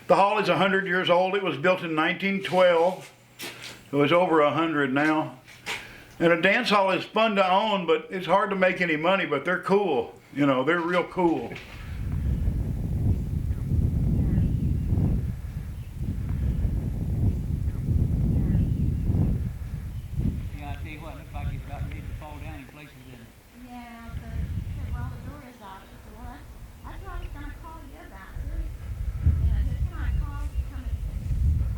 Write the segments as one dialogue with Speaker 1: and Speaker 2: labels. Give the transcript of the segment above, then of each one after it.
Speaker 1: The hall is 100 years old. It was built in 1912. It was over 100 now. And a dance hall is fun to own, but it's hard to make any money, but they're cool. You know, they're real cool.
Speaker 2: Yeah, I tell you what, it looks like it's about ready to fall down in places.
Speaker 3: Yeah, well, the door is out. So that's what I was going to call you about. Who can I call to come and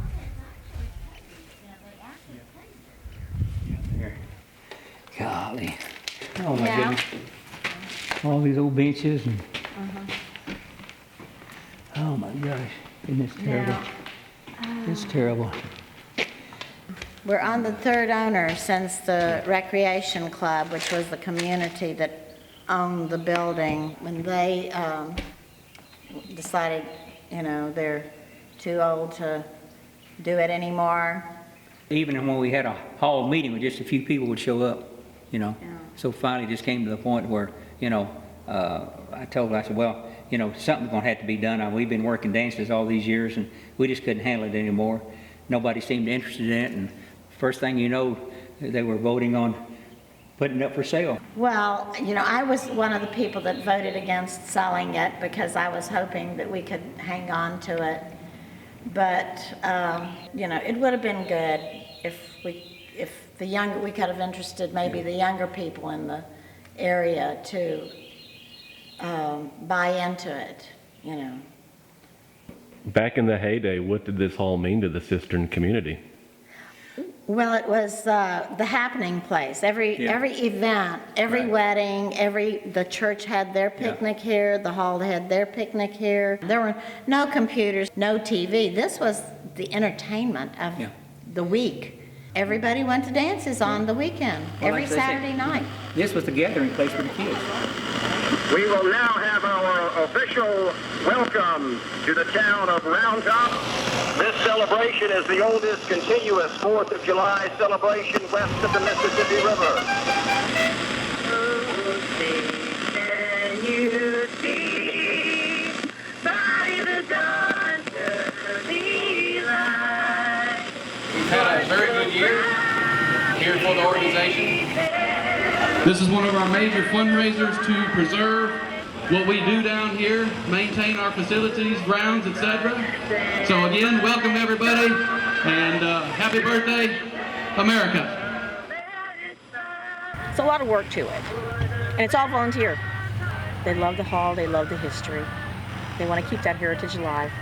Speaker 3: okay, it's actually paved. Yeah, they actually paved it.
Speaker 2: There. Golly. Oh my
Speaker 3: Yeah.
Speaker 2: goodness. All these old benches and oh my gosh. Isn't this terrible? It's terrible.
Speaker 3: We're on the third owner since the Recreation Club, which was the community that owned the building. When they decided, you know, they're too old to do it anymore.
Speaker 2: Even when we had a hall meeting with just a few people would show up, you know.
Speaker 3: Yeah.
Speaker 2: So finally it just came to the point where, you know, I said, well, you know, something's going to have to be done. We've been working dances all these years and we just couldn't handle it anymore. Nobody seemed interested in it, and first thing you know, they were voting on putting it up for sale.
Speaker 3: Well, you know, I was one of the people that voted against selling it because I was hoping that we could hang on to it. But, you know, it would have been good if we could have interested maybe the younger people in the area to buy into it, you know.
Speaker 4: Back in the heyday, what did this hall mean to the Cistern community?
Speaker 3: Well, it was the happening place. Every event, every wedding, the church had their picnic here, the hall had their picnic here. There were no computers, no TV. This was the entertainment of the week. Everybody went to dances on the weekend, every Saturday night.
Speaker 2: This was the gathering place for the kids.
Speaker 5: We will now have our official welcome to the town of Round Top. This celebration is the oldest continuous 4th of July celebration west of the Mississippi River. Can you see by the dawn's early light?
Speaker 6: We've had a very good year here for the organization. This is one of our major fundraisers to preserve what we do down here, maintain our facilities, grounds, etc. So again, welcome everybody, and happy birthday, America.
Speaker 7: It's a lot of work to it, and it's all volunteer. They love the hall, they love the history. They want to keep that heritage alive.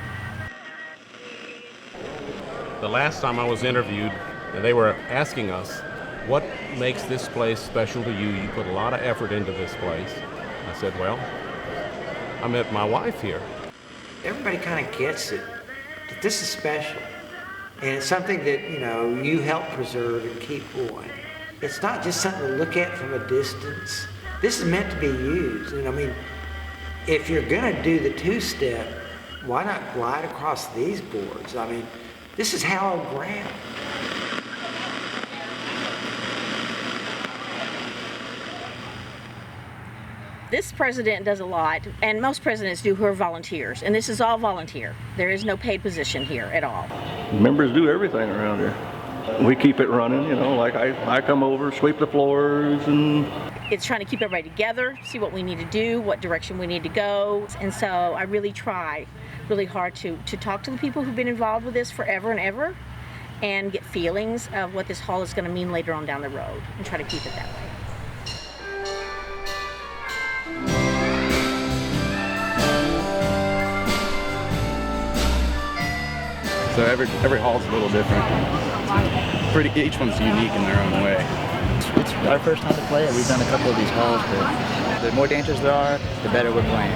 Speaker 8: The last time I was interviewed, they were asking us, what makes this place special to you? You put a lot of effort into this place. I said, well, I met my wife here.
Speaker 9: Everybody kind of gets it, that this is special. And it's something that, you know, you help preserve and keep going. It's not just something to look at from a distance. This is meant to be used. And I mean, if you're gonna do the two-step, why not glide across these boards? I mean, this is hallowed ground.
Speaker 7: This president does a lot, and most presidents do, who are volunteers, and this is all volunteer. There is no paid position here at all.
Speaker 10: Members do everything around here. We keep it running, you know, like I come over, sweep the floors, and...
Speaker 7: It's trying to keep everybody together, see what we need to do, what direction we need to go, and so I really try really hard to talk to the people who've been involved with this forever and ever, and get feelings of what this hall is going to mean later on down the road, and try to keep it that way.
Speaker 11: So every hall's a little different. Each one's unique in their own way.
Speaker 12: It's our first time to play it. We've done a couple of these halls, but the more dancers there are, the better we're playing.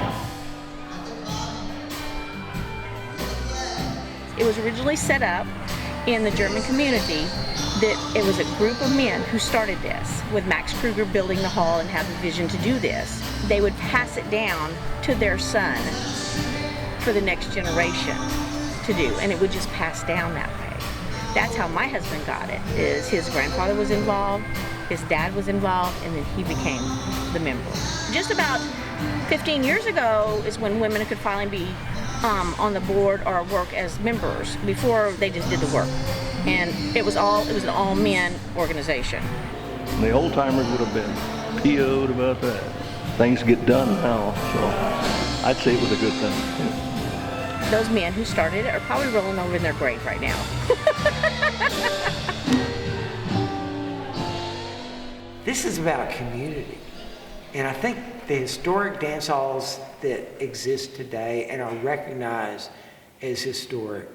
Speaker 7: It was originally set up in the German community that it was a group of men who started this, with Max Kruger building the hall and had the vision to do this. They would pass it down to their son for the next generation to do, and it would just pass down that way. That's how my husband got it, is his grandfather was involved, his dad was involved, and then he became the member. Just about 15 years ago is when women could finally be on the board or work as members. Before, they just did the work. And it was an all-men organization.
Speaker 10: The old timers would have been PO'd about that. Things get done now, so I'd say it was a good thing. Yeah.
Speaker 7: Those men who started it are probably rolling over in their grave right now.
Speaker 9: This is about community. And I think the historic dance halls that exist today and are recognized as historic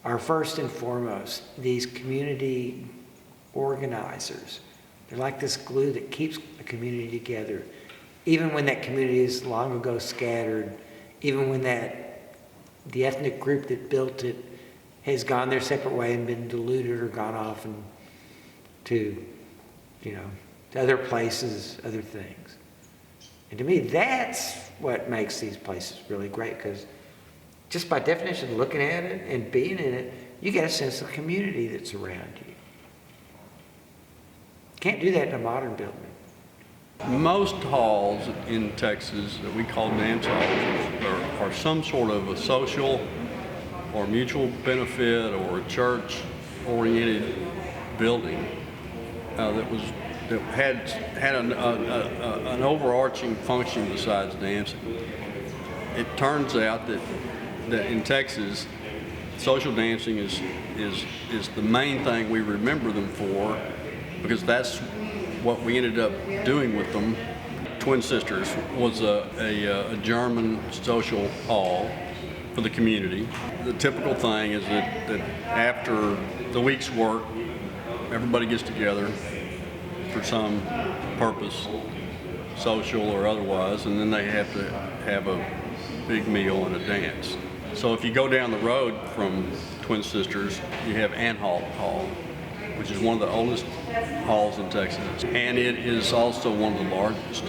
Speaker 9: are first and foremost these community organizers. They're like this glue that keeps the community together. Even when that community is long ago scattered, even when the ethnic group that built it has gone their separate way and been diluted or gone off and to other places, other things. And to me, that's what makes these places really great, because just by definition, looking at it and being in it, you get a sense of community that's around you. Can't do that in a modern building.
Speaker 13: Most halls in Texas that we call dance halls are some sort of a social or mutual benefit or a church-oriented building that had an overarching function besides dancing. It turns out that in Texas, social dancing is the main thing we remember them for, because that's what we ended up doing with them. Twin Sisters was a German social hall for the community. The typical thing is that after the week's work, everybody gets together for some purpose, social or otherwise, and then they have to have a big meal and a dance. So if you go down the road from Twin Sisters, you have Anhalt Hall, which is one of the oldest halls in Texas. And it is also one of the largest.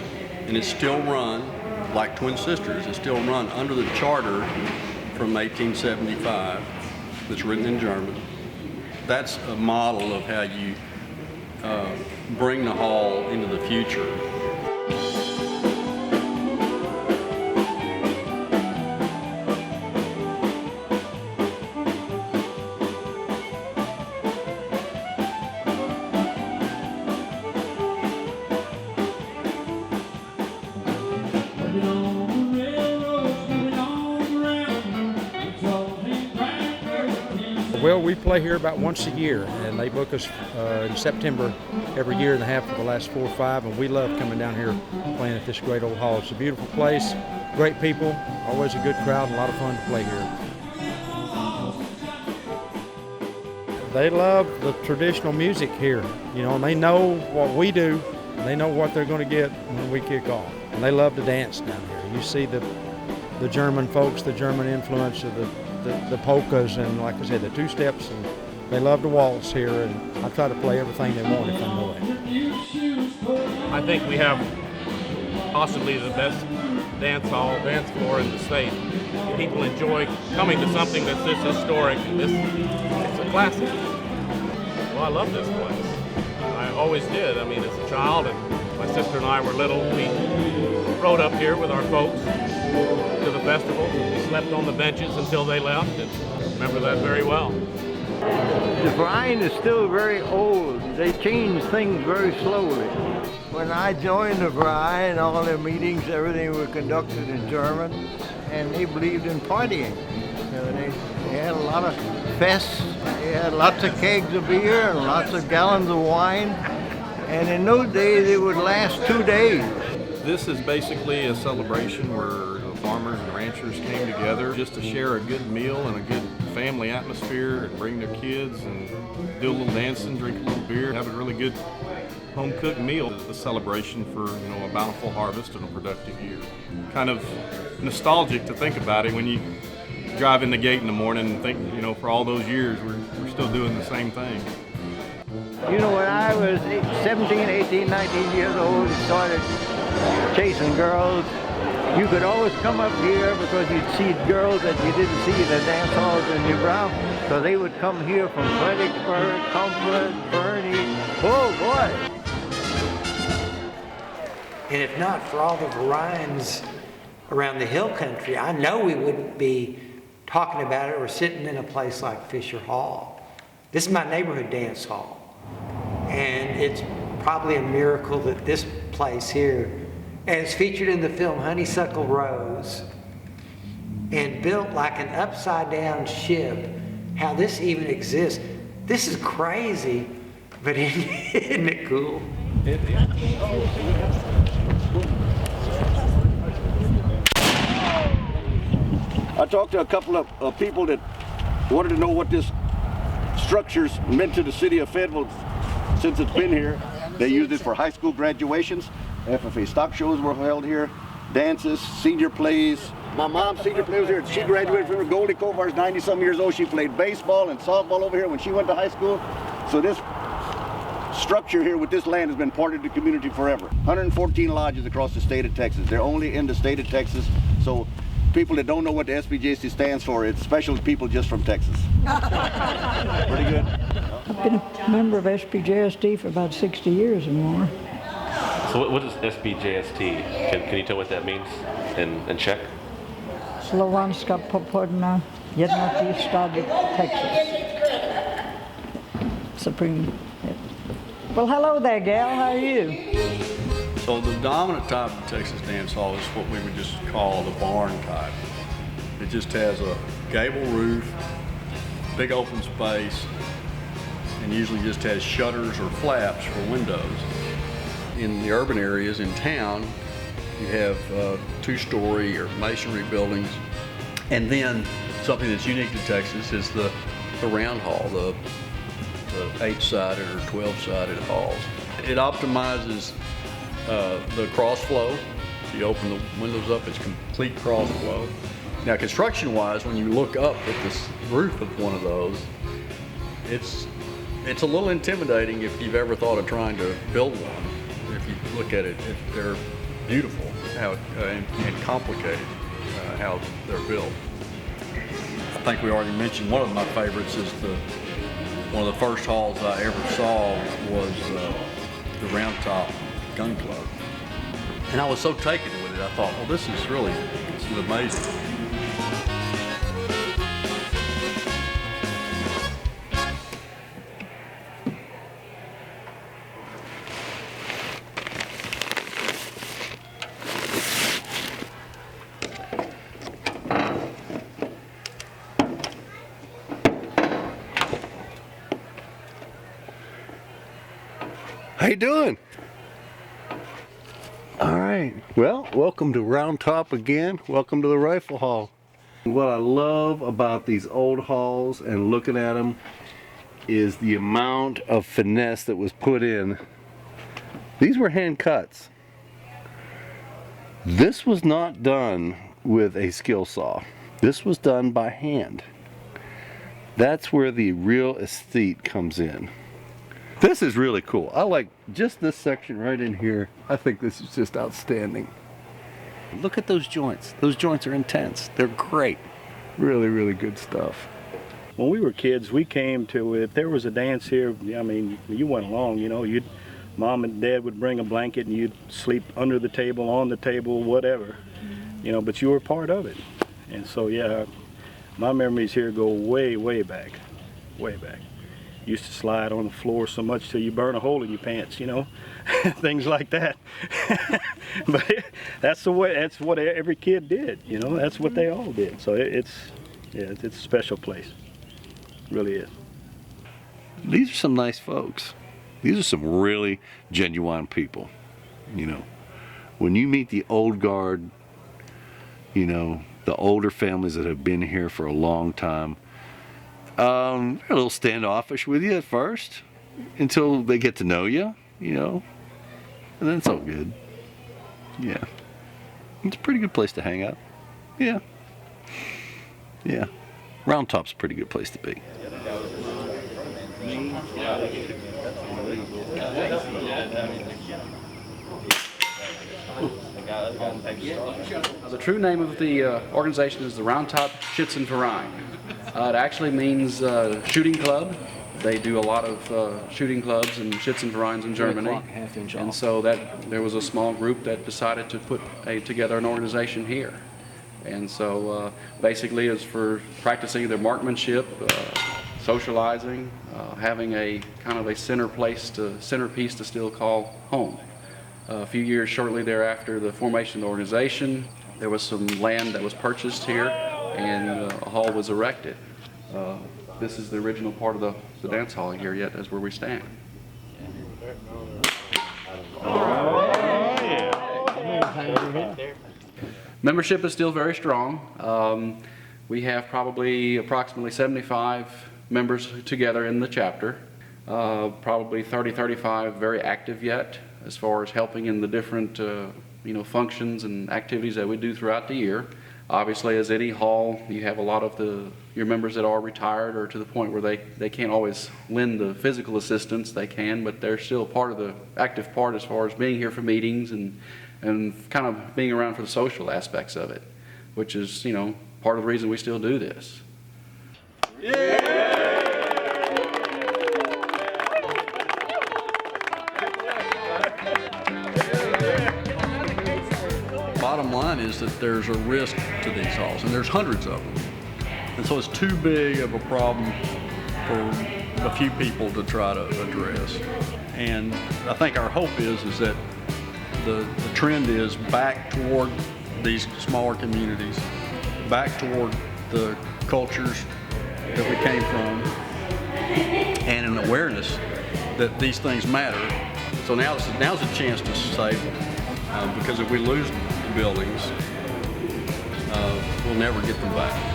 Speaker 13: And it's still run, like Twin Sisters, it's still run under the charter from 1875 that's written in German. That's a model of how you bring the hall into the future.
Speaker 14: Well, we play here about once a year, and they book us in September every year and a half for the last 4 or 5, and we love coming down here playing at this great old hall. It's a beautiful place, great people, always a good crowd, and a lot of fun to play here. They love the traditional music here, and they know what we do, and they know what they're going to get when we kick off. And they love to dance down here. You see the German folks, the German influence of the polkas, and like I said, the two-steps, and they love to waltz here, and I try to play everything they want if I know it.
Speaker 8: I think we have possibly the best dance floor in the state. People enjoy coming to something that's this historic, and it's a classic. Well, I love this place. I always did. I mean, as a child, and my sister and I were little, we rode up here with our folks to the festival. We slept on the benches until they left, and remember that very well.
Speaker 15: The Verein is still very old. They change things very slowly. When I joined the Verein, all their meetings, everything was conducted in German, and they believed in partying. They had a lot of fests, they had lots of kegs of beer and lots of gallons of wine, and in those days it would last 2 days.
Speaker 11: This is basically a celebration where farmers and ranchers came together just to share a good meal and a good family atmosphere, and bring their kids and do a little dancing, drink a little beer, have a really good home-cooked meal. It's a celebration for a bountiful harvest and a productive year. Kind of nostalgic to think about it when you drive in the gate in the morning and think, for all those years we're still doing the same thing.
Speaker 15: When I was 17, 18, 19 years old and started chasing girls, you could always come up here because you'd see girls that you didn't see in the dance halls in New Braunfels. So they would come here from Fredericksburg, Comfort, Bernie. Oh boy!
Speaker 9: And if not for all the Vereins around the hill country, I know we wouldn't be talking about it or sitting in a place like Fisher Hall. This is my neighborhood dance hall. And it's probably a miracle that this place here, and it's featured in the film Honeysuckle Rose, and built like an upside down ship, how this even exists. This is crazy, but isn't it cool?
Speaker 10: I talked to a couple of people that wanted to know what this structure's meant to the city of Fayetteville since it's been here. They used it for high school graduations. FFA stock shows were held here, dances, senior plays. My mom's senior play was here. She graduated from Goldie Kovar's 90-some years old. She played baseball and softball over here when she went to high school. So this structure here with this land has been part of the community forever. 114 lodges across the state of Texas. They're only in the state of Texas. So people that don't know what the SBJC stands for, it's special people just from Texas. Pretty good.
Speaker 16: I've been a member of SBJST for about 60 years or more.
Speaker 4: So what is SBJST? Can you tell what that means in Czech?
Speaker 16: Slovenska popodna jednoty státy Texas. Supreme. Well, hello there, gal. How are you?
Speaker 13: So the dominant type of Texas dance hall is what we would just call the barn type. It just has a gable roof, big open space, and usually just has shutters or flaps for windows. In the urban areas in town, you have two-story or masonry buildings, and then something that's unique to Texas is the round hall, the 8-sided or 12-sided halls. It optimizes the cross flow. You open the windows up, it's complete cross flow. Now, construction-wise, when you look up at this roof of one of those, it's a little intimidating if you've ever thought of trying to build one. If you look at it, they're beautiful and complicated how they're built. I think we already mentioned one of my favorites is one of the first halls I ever saw was the Round Top Gun Club. And I was so taken with it, I thought, well, this is amazing.
Speaker 17: How you doing? All right. Well, welcome to Round Top again. Welcome to the Rifle Hall. What I love about these old halls and looking at them is the amount of finesse that was put in. These were hand cuts. This was not done with a skill saw. This was done by hand. That's where the real aesthete comes in. This is really cool. I like just this section right in here. I think this is just outstanding. Look at those joints. Those joints are intense. They're great. Really, really good stuff.
Speaker 18: When we were kids, we came to, if there was a dance here, I mean, you went along, you know, mom and dad would bring a blanket and you'd sleep under the table, on the table, whatever, you know, but you were part of it. And so, yeah, my memories here go way, way back, way back. Used to slide on the floor so much till you burn a hole in your pants, you know, things like that. But that's what every kid did, you know, that's what they all did. So it's a special place, it really is.
Speaker 17: These are some nice folks. These are some really genuine people, you know. When you meet the old guard, you know, the older families that have been here for a long time, they're a little standoffish with you at first until they get to know you, you know, and then it's all good. Yeah. It's a pretty good place to hang out. Yeah. Yeah. Round Top's a pretty good place to be.
Speaker 6: The true name of the organization is the Round Top Schützenverein. It actually means shooting club. They do a lot of shooting clubs and Schützenvereins in Germany. And so there was a small group that decided to put together an organization here. And so basically it's for practicing their marksmanship, socializing, having a kind of a centerpiece to still call home. A few years shortly thereafter the formation of the organization, there was some land that was purchased here and a hall was erected. This is the original part of the dance hall here yet, as where we stand. Membership is still very strong. We have probably approximately 75 members together in the chapter. Probably 35 very active yet as far as helping in the different functions and activities that we do throughout the year. Obviously, as any hall, you have a lot of your members that are retired or to the point where they can't always lend the physical assistance. They can, but they're still part of the active part as far as being here for meetings and kind of being around for the social aspects of it, which is, part of the reason we still do this.
Speaker 13: Bottom line is that there's a risk to these halls, and there's hundreds of them. And so it's too big of a problem for a few people to try to address. And I think our hope is that the trend is back toward these smaller communities, back toward the cultures that we came from, and an awareness that these things matter. So now's a chance to save them, because if we lose the buildings, we'll never get them back.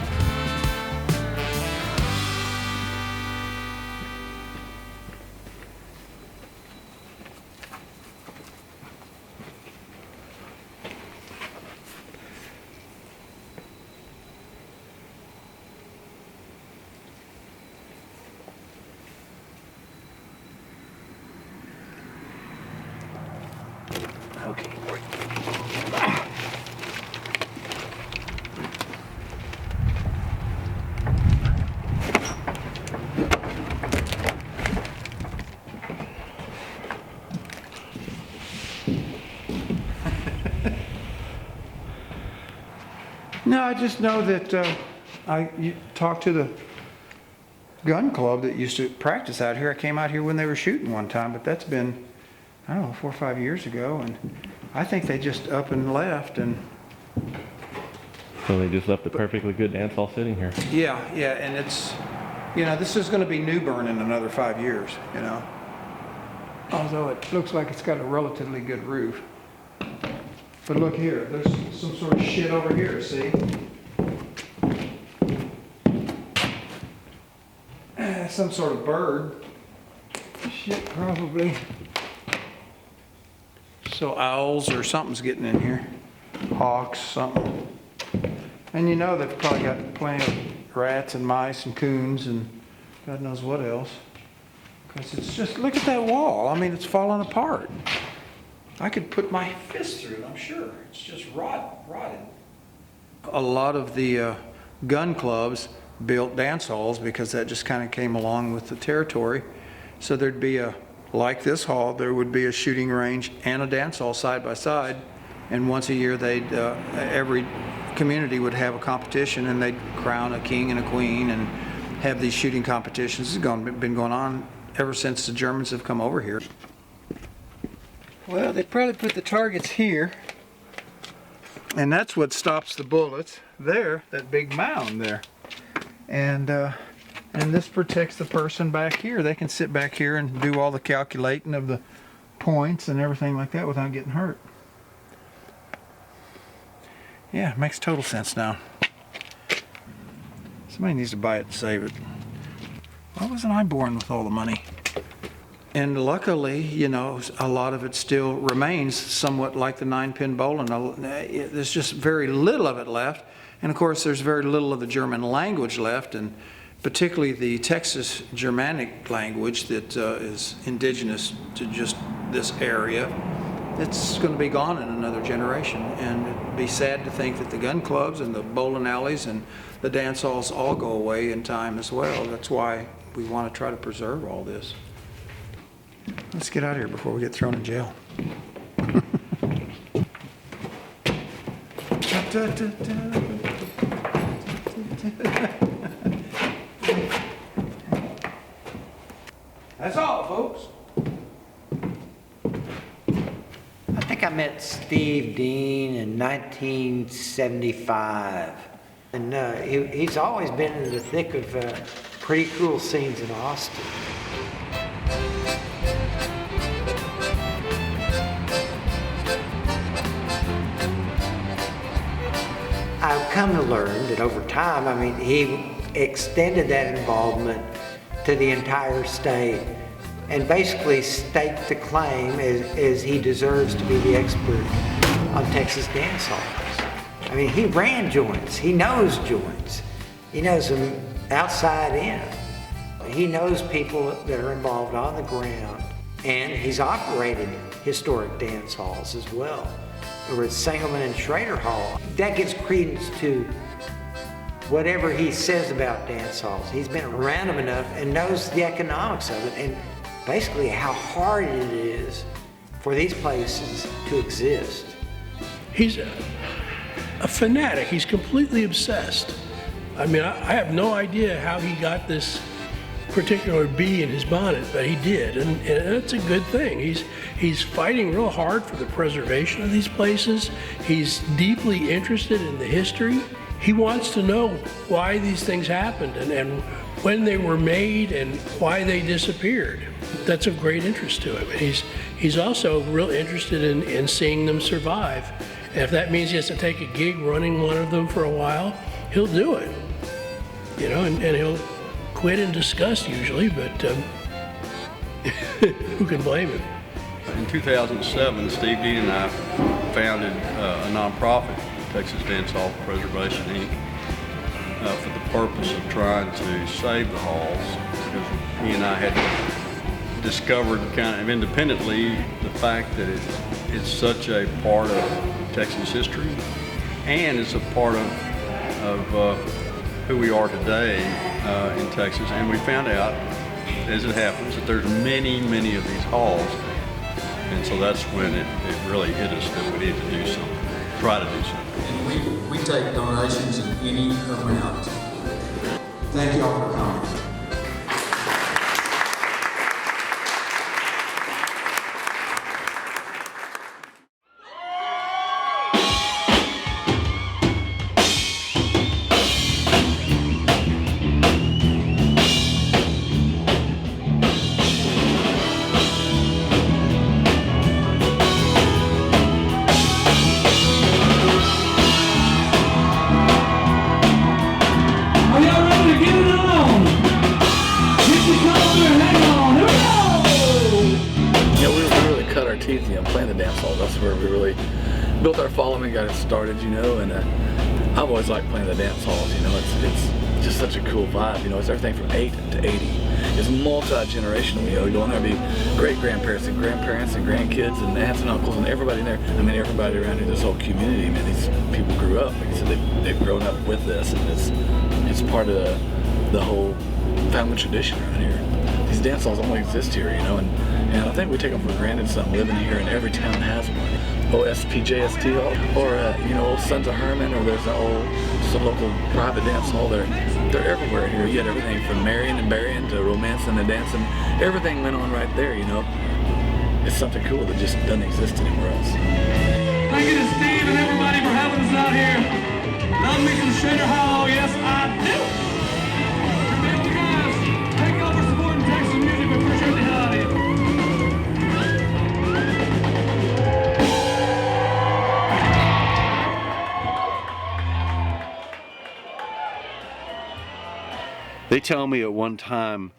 Speaker 19: No, I just know that you talked to the gun club that used to practice out here. I came out here when they were shooting one time, but that's been, I don't know, 4 or 5 years ago, and I think they just up and left. And
Speaker 4: so they just left a perfectly good dance hall sitting here.
Speaker 19: Yeah, and it's, this is going to be New Bern in another 5 years, although it looks like it's got a relatively good roof. But look here, there's some sort of shit over here, see? Some sort of bird. Shit, probably. So owls or something's getting in here. Hawks, something. And they've probably got plenty of rats and mice and coons and God knows what else. Because it's just, look at that wall. I mean, it's falling apart. I could put my fist through it, I'm sure. It's just rotted. A lot of the gun clubs built dance halls because that just kind of came along with the territory. So there'd be like this hall, there would be a shooting range and a dance hall side by side. And once a year, every community would have a competition and they'd crown a king and a queen and have these shooting competitions. It's been going on ever since the Germans have come over here. Well, they probably put the targets here, and that's what stops the bullets there, that big mound there. And this protects the person back here. They can sit back here and do all the calculating of the points and everything like that without getting hurt. Yeah, it makes total sense now. Somebody needs to buy it and save it. Why wasn't I born with all the money? And luckily, a lot of it still remains somewhat like the 9-pin bowling. There's just very little of it left. And of course, there's very little of the German language left, and particularly the Texas Germanic language that is indigenous to just this area. It's going to be gone in another generation. And it'd be sad to think that the gun clubs and the bowling alleys and the dance halls all go away in time as well. That's why we want to try to preserve all this. Let's get out of here before we get thrown in jail. Da, da, da, da. That's all, folks.
Speaker 9: I think I met Steve Dean in 1975. And he's always been in the thick of pretty cool scenes in Austin. I've come to learn that over time, I mean, he extended that involvement to the entire state and basically staked the claim as he deserves to be the expert on Texas dance halls. I mean, he ran joints. He knows joints. He knows them outside in. He knows people that are involved on the ground, and he's operated historic dance halls as well. Over at Sangelman and Schrader Hall. That gives credence to whatever he says about dance halls. He's been around them enough and knows the economics of it and basically how hard it is for these places to exist.
Speaker 20: He's a fanatic. He's completely obsessed. I mean, I have no idea how he got this particular bee in his bonnet, but he did, and that's a good thing. He's fighting real hard for the preservation of these places. He's deeply interested in the history. He wants to know why these things happened and when they were made and why they disappeared. That's of great interest to him. He's also real interested in seeing them survive. And if that means he has to take a gig running one of them for a while, he'll do it. You know, and he'll quit in disgust usually, but who can blame him?
Speaker 13: In 2007, Steve Dean and I founded a nonprofit, Texas Dance Hall Preservation, Inc., for the purpose of trying to save the halls, because he and I had discovered kind of independently the fact that it's such a part of Texas history, and it's a part of who we are today in Texas. And we found out, as it happens, that there's many of these halls. And so that's when it really hit us that we need to do something, try to do something.
Speaker 21: And we take donations of any amount. Thank you all for coming.
Speaker 22: Built our following, got it started, you know, and I've always liked playing the dance halls, you know. It's just such a cool vibe, you know. It's everything from 8 to 80. It's multi-generational, you know. You go in there, be great-grandparents and grandparents and grandkids and aunts and uncles and everybody in there. I mean, everybody around here, this whole community, man, these people grew up. Like I said, they've grown up with this, and it's part of the whole family tradition around here. These dance halls only exist here, you know, and I think we take them for granted some living here, and every town has one. OSPJST Hall, or you know, old Sons of Herman, or there's just a local private dance hall. They're everywhere here. You had everything from marrying and burying to romancing and dancing. Everything went on right there, you know. It's something cool that just doesn't exist anywhere else.
Speaker 23: Thank you to Steve and everybody for having us out here. Love me some Schrader Hall, yes I do. Thank you guys. Thank you all for supporting Texas music. We appreciate the hell out of you.
Speaker 17: They tell me at one time,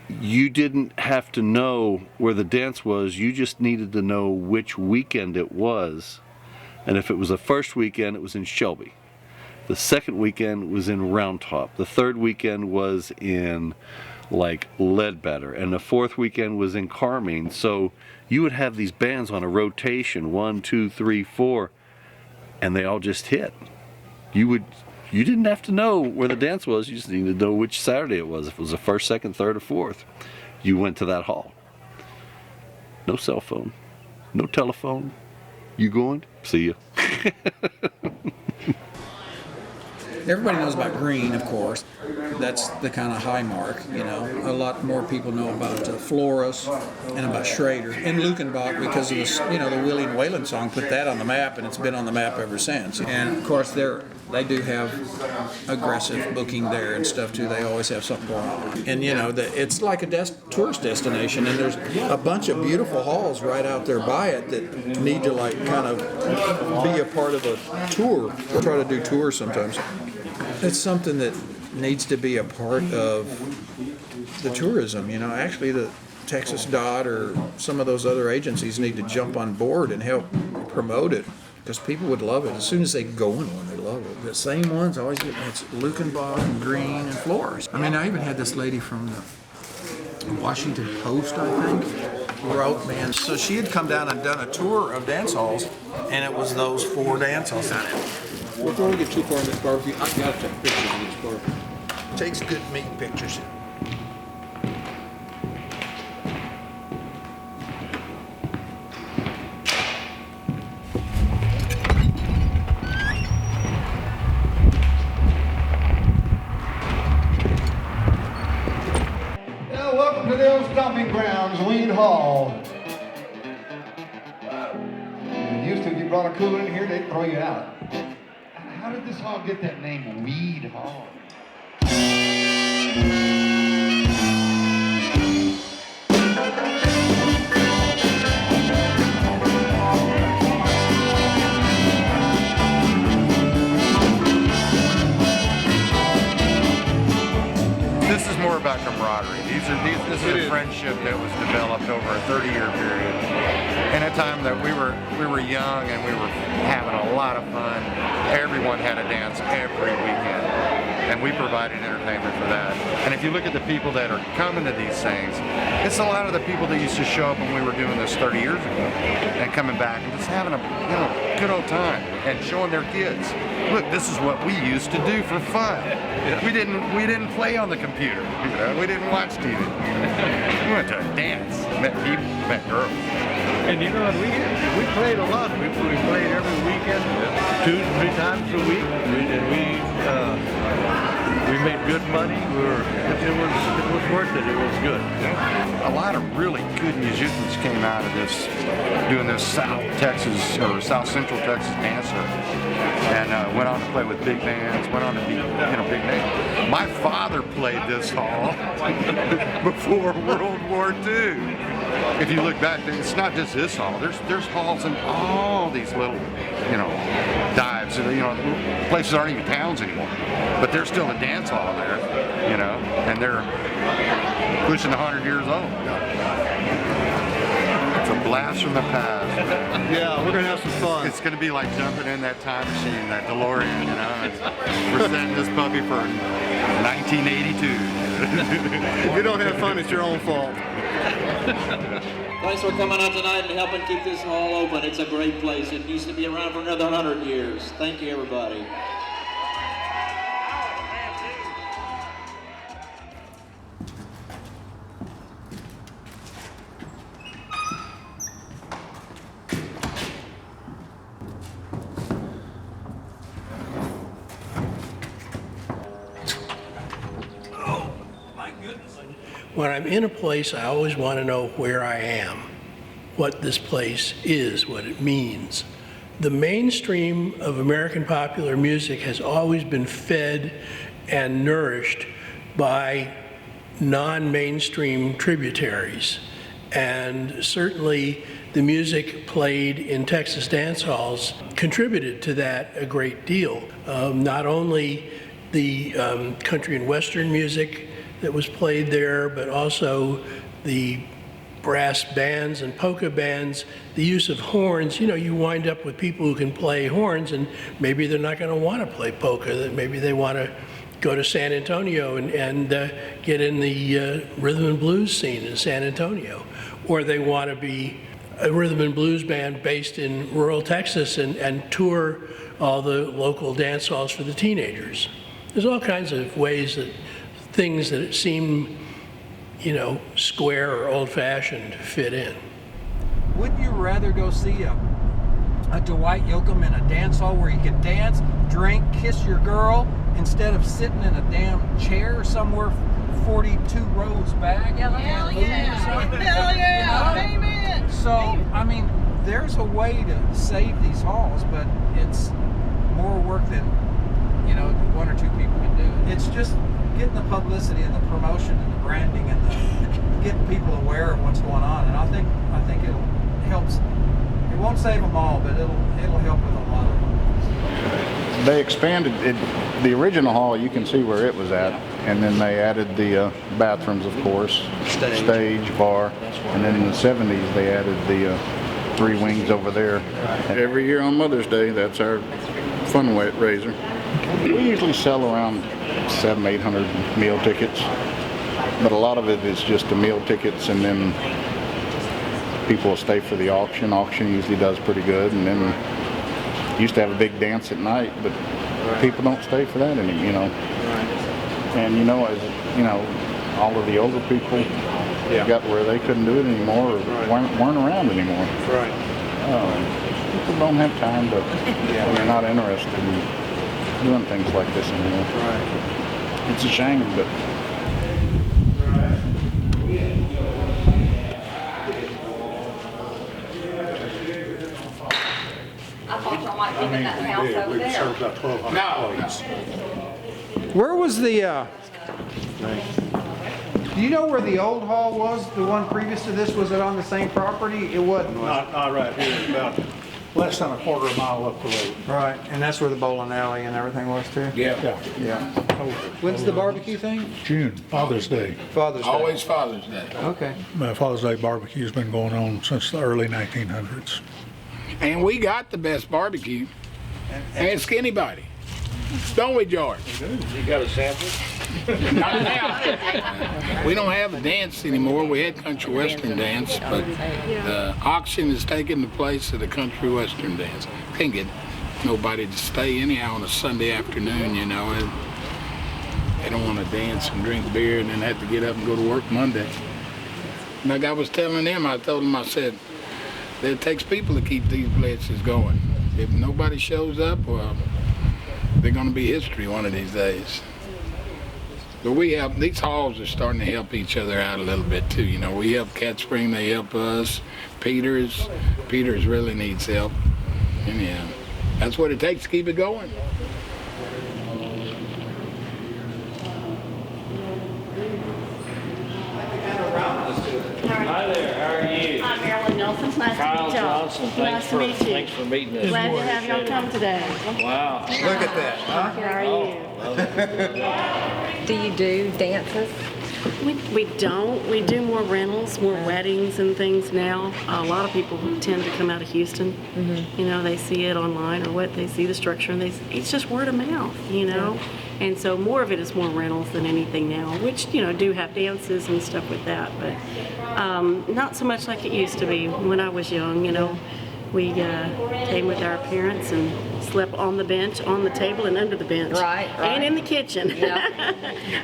Speaker 17: you didn't have to know where the dance was, you just needed to know which weekend it was. And if it was the first weekend, it was in Shelby. The second weekend was in Round Top. The third weekend was in like Ledbetter. And the fourth weekend was in Carmine. So you would have these bands on a rotation, 1, 2, 3, 4, and they all just hit. You didn't have to know where the dance was, you just needed to know which Saturday it was. If it was the first, second, third, or fourth, you went to that hall. No cell phone, no telephone. You going? See ya.
Speaker 19: Everybody knows about Green, of course. That's the kind of high mark, you know. A lot more people know about Flores and about Schrader and Lukenbach because of this, you know, the Willie and Waylon song put that on the map, and it's been on the map ever since. And of course, they do have aggressive booking there and stuff too. They always have something going on. And you know, it's like a tourist destination, and there's a bunch of beautiful halls right out there by it that need to like kind of be a part of a tour. We'll try to do tours sometimes. It's something that needs to be a part of the tourism. You know, actually the Texas DOT or some of those other agencies need to jump on board and help promote it, because people would love it. As soon as they go in one, they love it. The same ones always get, it's Lukenbach and Green and Flores. I mean, I even had this lady from the Washington Post, I think, wrote, man. So she had come down and done a tour of dance halls, and it was those 4 dance halls. Before we get too far in this barbecue, I've got to take pictures of this barbecue. Takes good meat pictures.
Speaker 1: Welcome to the old stomping grounds, Weed Hall. Used to, if you brought a cooler in here, they'd throw you out. How did this hall get that name, Weed Hall?
Speaker 2: This is more about camaraderie. This is a friendship that was developed over a 30-year period. In a time that we were young and we were having a lot of fun. Everyone had a dance every weekend, and we provided entertainment for that. And if you look at the people that are coming to these things, it's a lot of the people that used to show up when we were doing this 30 years ago, and coming back and just having a good old time and showing their kids, look, this is what we used to do for fun. We didn't play on the computer. We didn't watch TV. We went to a dance, met people, met girls.
Speaker 15: And you know, we played a lot. We played every weekend, 2-3 times a week. We made good money. It was worth it. It was good.
Speaker 2: A lot of really good musicians came out of this, doing this South Texas or South Central Texas dance circuit, and went on to play with big bands. Went on to be, big names. My father played this hall before World War II. If you look back, it's not just this hall. There's halls in all these little, dives. Places aren't even towns anymore, but there's still a dance hall there, and they're pushing 100 years old. It's a blast from the past.
Speaker 1: Yeah, we're gonna have some fun.
Speaker 2: It's gonna be like jumping in that time machine, that DeLorean. We're setting this puppy for 1982.
Speaker 1: If you don't have fun, it's your own fault.
Speaker 3: Thanks for coming out tonight and helping keep this hall open. It's a great place. It needs to be around for another 100 years. Thank you, everybody.
Speaker 20: When I'm in a place, I always want to know where I am, what this place is, what it means. The mainstream of American popular music has always been fed and nourished by non-mainstream tributaries. And certainly the music played in Texas dance halls contributed to that a great deal. Not only the country and western music that was played there, but also the brass bands and polka bands, the use of horns. You wind up with people who can play horns, and maybe they're not going to want to play polka. That maybe they want to go to San Antonio and get in the rhythm and blues scene in San Antonio, or they want to be a rhythm and blues band based in rural Texas and tour all the local dance halls for the teenagers. There's all kinds of ways that things that seem, square or old-fashioned fit in.
Speaker 24: Wouldn't you rather go see a Dwight Yoakam in a dance hall where you can dance, drink, kiss your girl, instead of sitting in a damn chair somewhere 42 rows back.
Speaker 5: Hell yeah! Hell yeah! Amen!
Speaker 24: So, I mean, there's a way to save these halls, but it's more work than, you know, one or two people can do. It's just getting the publicity and the promotion and the branding and the getting people aware of what's going on. And I think it helps. It won't save them all, but it'll help with a lot of them.
Speaker 7: They expanded it. The original hall, you can see where it was at, and then they added the bathrooms, of course, stage, bar, and then in the 70s they added the 3 wings over there. Every year on Mother's Day, that's our fundraiser. We usually sell around 700-800 meal tickets, but a lot of it is just the meal tickets, and then people will stay for the auction. Auction usually does pretty good, and then used to have a big dance at night, but people don't stay for that anymore, you know. And you know, as you know, all of the older people got where they couldn't do it anymore, or weren't around anymore.
Speaker 24: Right.
Speaker 7: People don't have time to, they're not interested in doing things like this anymore.
Speaker 24: Right.
Speaker 7: It's a shame, but.
Speaker 5: I thought y'all might be in that house over there.
Speaker 24: Served about 1,200 employees. Where was the, do you know where the old hall was? The one previous to this, was it on the same property? It wasn't, was it?
Speaker 12: Not right here, about less than a quarter of a mile up the road.
Speaker 24: Right, and that's where the bowling alley and everything was too?
Speaker 12: Yeah.
Speaker 24: When's the barbecue thing?
Speaker 12: June, Father's Day.
Speaker 24: Father's Day.
Speaker 12: Always Father's Day.
Speaker 24: Okay.
Speaker 12: Father's Day barbecue's been going on since the early 1900s.
Speaker 14: And we got the best barbecue. Ask anybody. Don't we, George?
Speaker 25: You got a sample?
Speaker 14: Not now. We don't have a dance anymore. We had country western dance, but the auction is taking the place of the country western dance. Can't get nobody to stay anyhow on a Sunday afternoon, you know. And they don't want to dance and drink beer and then have to get up and go to work Monday. Like I was telling them, I told them, I said, it takes people to keep these places going. If nobody shows up, well, they're going to be history one of these days. But we help, these halls are starting to help each other out a little bit too. You know, we help Cat Spring, they help us. Peters really needs help. And yeah, that's what it takes to keep it going.
Speaker 25: Hi there, how are you?
Speaker 26: I'm Marilyn Nelson. It's nice
Speaker 25: Kyle
Speaker 26: to meet y'all.
Speaker 25: Johnson,
Speaker 26: Nice to meet you.
Speaker 25: thanks for meeting us.
Speaker 26: Glad to have y'all come today.
Speaker 25: Wow.
Speaker 24: Look at that, huh?
Speaker 26: How are you?
Speaker 5: Do you do dances?
Speaker 26: We don't. We do more rentals, more weddings and things now. A lot of people tend to come out of Houston. You know, they see it online or what, they see the structure and it's just word of mouth, you know. And so more of it is more rentals than anything now, which, you know, do have dances and stuff with that, but not so much like it used to be when I was young, you know. We came with our parents and slept on the bench, on the table, and under the bench.
Speaker 5: Right.
Speaker 26: And in the kitchen.
Speaker 5: Yeah.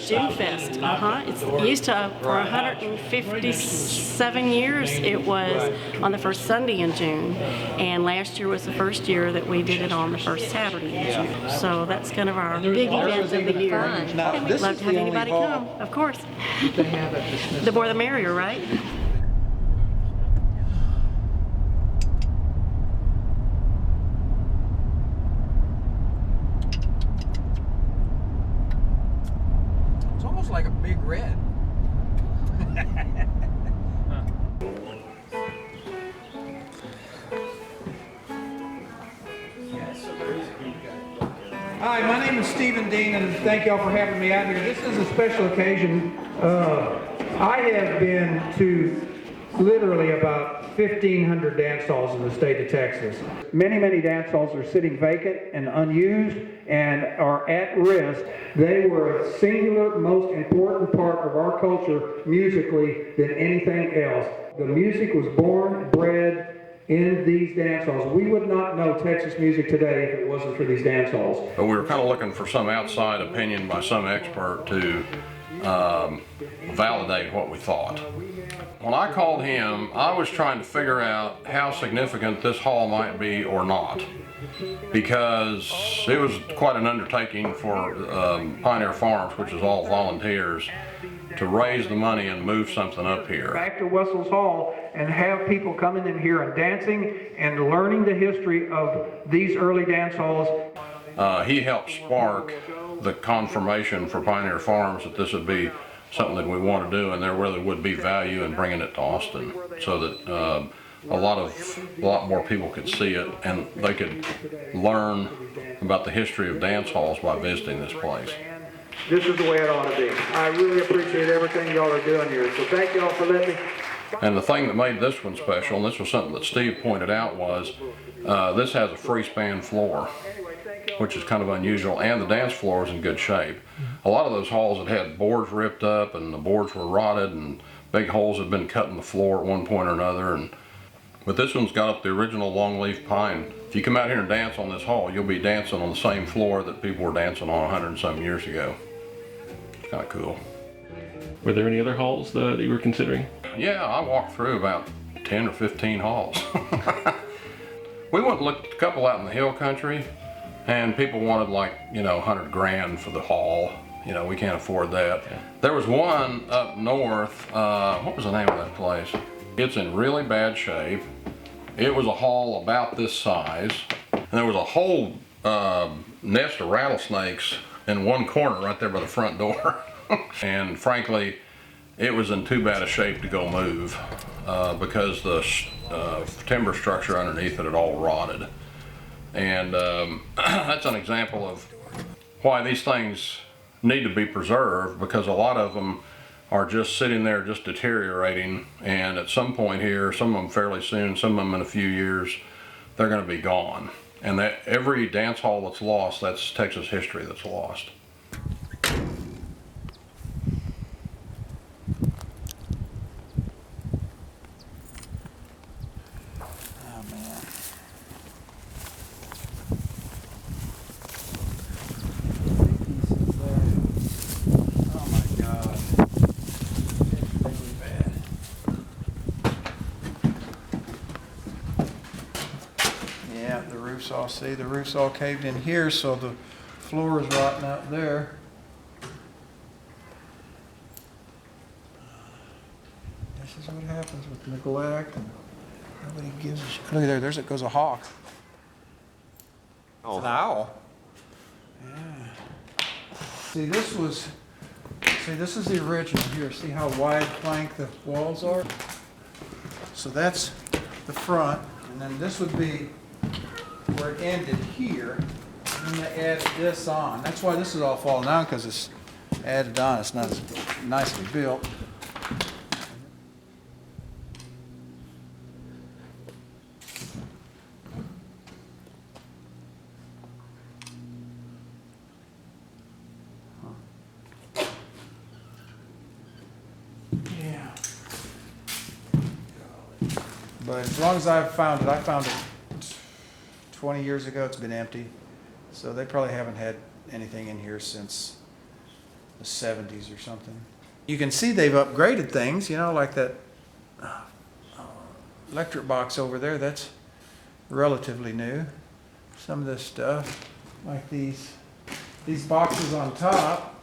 Speaker 26: June Fest. It used to, for 157 years, it was on the first Sunday in June. And last year was the first year that we did it on the first Saturday in June. So that's kind of our big event of the year. And we'd love to have anybody come, of course. The more the merrier, right?
Speaker 24: Like a big red. Hi, my name is Stephen Dean, and thank y'all for having me out here. This is a special occasion. I have been to literally about 1,500 dance halls in the state of Texas. Many dance halls are sitting vacant and unused and are at risk. They were a singular, most important part of our culture musically than anything else. The music was born, bred in these dance halls. We would not know Texas music today if it wasn't for these dance halls.
Speaker 8: But we were kind of looking for some outside opinion by some expert to
Speaker 4: validate what we thought. When I called him, I was trying to figure out how significant this hall might be or not, because it was quite an undertaking for Pioneer Farms, which is all volunteers, to raise the money and move something up here.
Speaker 24: Back to Wessels Hall and have people coming in here and dancing and learning the history of these early dance halls.
Speaker 4: He helped spark the confirmation for Pioneer Farms that this would be something that we want to do, and there really would be value in bringing it to Austin, so that a lot more people could see it and they could learn about the history of dance halls by visiting this place.
Speaker 24: This is the way it ought to be. I really appreciate everything y'all are doing here, so thank y'all for letting me.
Speaker 4: And the thing that made this one special, and this was something that Steve pointed out, was this has a free span floor, which is kind of unusual, and the dance floor is in good shape. A lot of those halls had boards ripped up and the boards were rotted and big holes had been cut in the floor at one point or another. But this one's got up the original longleaf pine. If you come out here and dance on this hall, you'll be dancing on the same floor that people were dancing on 100 and some years ago. It's kind of cool.
Speaker 6: Were there any other halls that you were considering?
Speaker 4: Yeah, I walked through about 10 or 15 halls. We went and looked at a couple out in the hill country, and people wanted like, you know, 100 grand for the hall. You know, we can't afford that. Yeah. There was one up north, what was the name of that place? It's in really bad shape. It was a hall about this size, and there was a whole nest of rattlesnakes in one corner right there by the front door. And frankly, it was in too bad a shape to go move because the timber structure underneath it had all rotted. And that's an example of why these things need to be preserved, because a lot of them are just sitting there just deteriorating, and at some point here, some of them fairly soon, some of them in a few years, they're going to be gone. And that every dance hall that's lost, that's Texas history that's lost.
Speaker 24: See, the roof's all caved in here, so the floor is rotting out there. This is what happens with neglect, and nobody gives a shit. Look at there, goes a hawk. Oh. It's an owl. Yeah. See, this is the original here. See how wide plank the walls are? So that's the front, and then this would be where it ended here, and then they added this on. That's why this is all falling down, because it's added on. It's not as nicely built. Yeah. But as long as I found it 20 years ago, it's been empty. So they probably haven't had anything in here since the 70s or something. You can see they've upgraded things, you know, like that electric box over there, that's relatively new. Some of this stuff, like these boxes on top,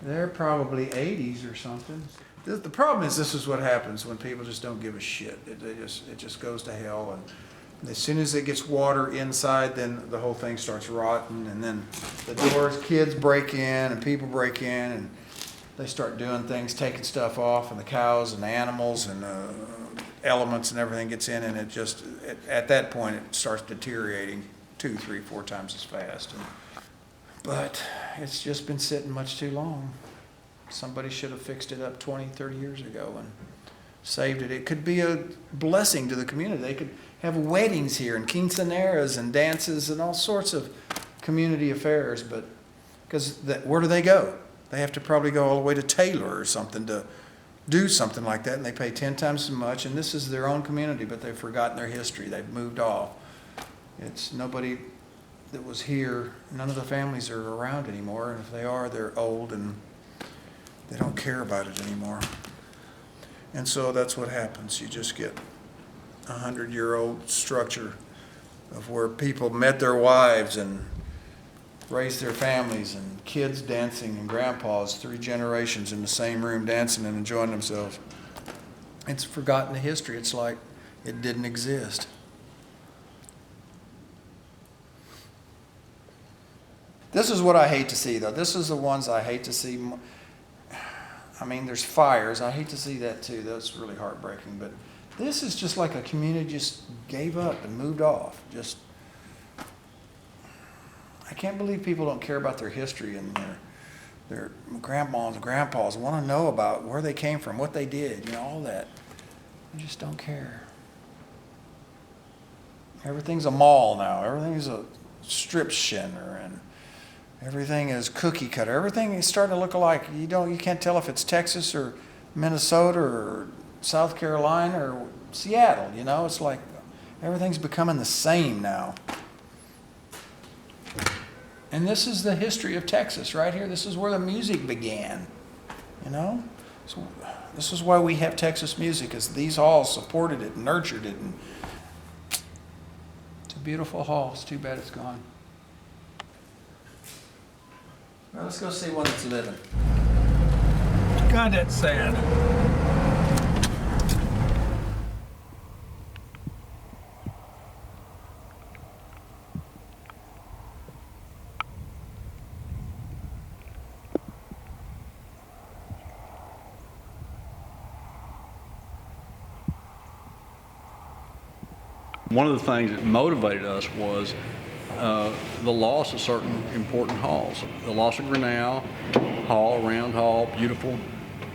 Speaker 24: they're probably 80s or something. The problem is, this is what happens when people just don't give a shit. It just goes to hell. And as soon as it gets water inside, then the whole thing starts rotting, and then the doors, kids break in and people break in, and they start doing things, taking stuff off, and the cows and the animals and elements and everything gets in, and at that point it starts deteriorating 2, 3, 4 times as fast. But it's just been sitting much too long. Somebody should have fixed it up 20, 30 years ago and saved it. It could be a blessing to the community. They could have weddings here and quinceaneras and dances and all sorts of community affairs, but because where do they go? They have to probably go all the way to Taylor or something to do something like that, and they pay 10 times as much, and this is their own community, but they've forgotten their history. They've moved off. It's nobody that was here. None of the families are around anymore, and if they are, they're old and
Speaker 19: They don't care about it anymore. And so that's what happens. You just get a 100-year-old structure of where people met their wives and raised their families, and kids dancing, and grandpas, 3 generations in the same room dancing and enjoying themselves. It's forgotten history. It's like it didn't exist. This is what I hate to see, though. This is the ones I hate to see. I mean, there's fires. I hate to see that, too. That's really heartbreaking. But this is just like a community just gave up and moved off. Just, I can't believe people don't care about their history and their grandmas and grandpas want to know about where they came from, what they did, all that. They just don't care. Everything's a mall now. Everything's a strip center, and everything is cookie cutter. Everything is starting to look alike. You can't tell if it's Texas or Minnesota or South Carolina or Seattle. It's like everything's becoming the same now. And this is the history of Texas right here. This is where the music began. So this is why we have Texas music, is these halls supported it, nurtured it. And it's a beautiful hall. It's too bad it's gone. Well, let's go see one that's living.
Speaker 20: God, that's sad.
Speaker 9: One of the things that motivated us was the loss of certain important halls. The loss of Grinnell Hall, Round Hall, beautiful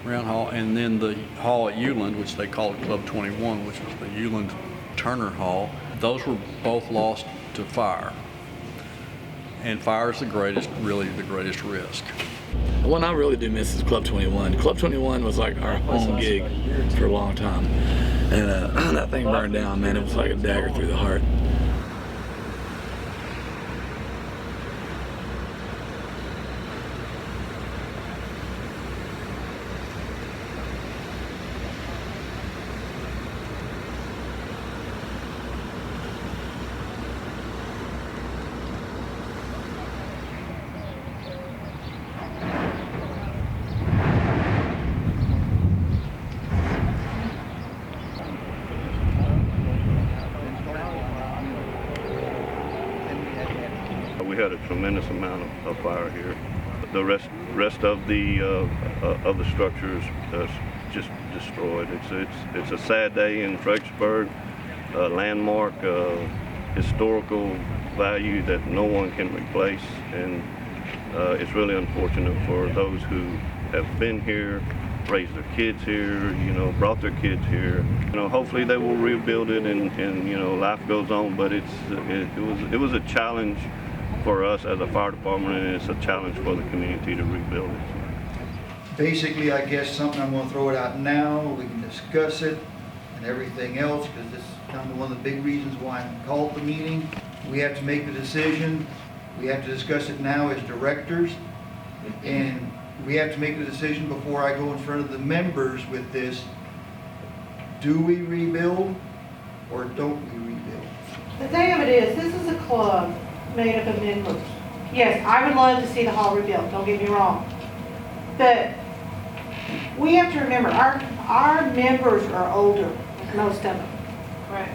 Speaker 9: Round Hall, and then the hall at Euland, which they called Club 21, which was the Euland Turner Hall. Those were both lost to fire. And fire is really the greatest risk.
Speaker 22: The one I really do miss is Club 21. Club 21 was like our home gig for a long time. And that thing burned down, man. It was like a dagger through the heart.
Speaker 10: We had a tremendous amount of fire here. The rest of the structures just destroyed. It's a sad day in Fredericksburg. A landmark, historical value that no one can replace, and it's really unfortunate for those who have been here, raised their kids here, brought their kids here. Hopefully they will rebuild it, and life goes on. But it was a challenge for us as a fire department, and it's a challenge for the community to rebuild it.
Speaker 1: Basically, I guess something, I'm going to throw it out now, we can discuss it and everything else, because this is kind of one of the big reasons why I called the meeting. We have to make the decision. We have to discuss it now as directors, and we have to make the decision before I go in front of the members with this. Do we rebuild or don't we rebuild?
Speaker 5: The thing of it is, this is a club made up of members. Yes, I would love to see the hall rebuilt, don't get me wrong. But we have to remember, our members are older, most of them. Right.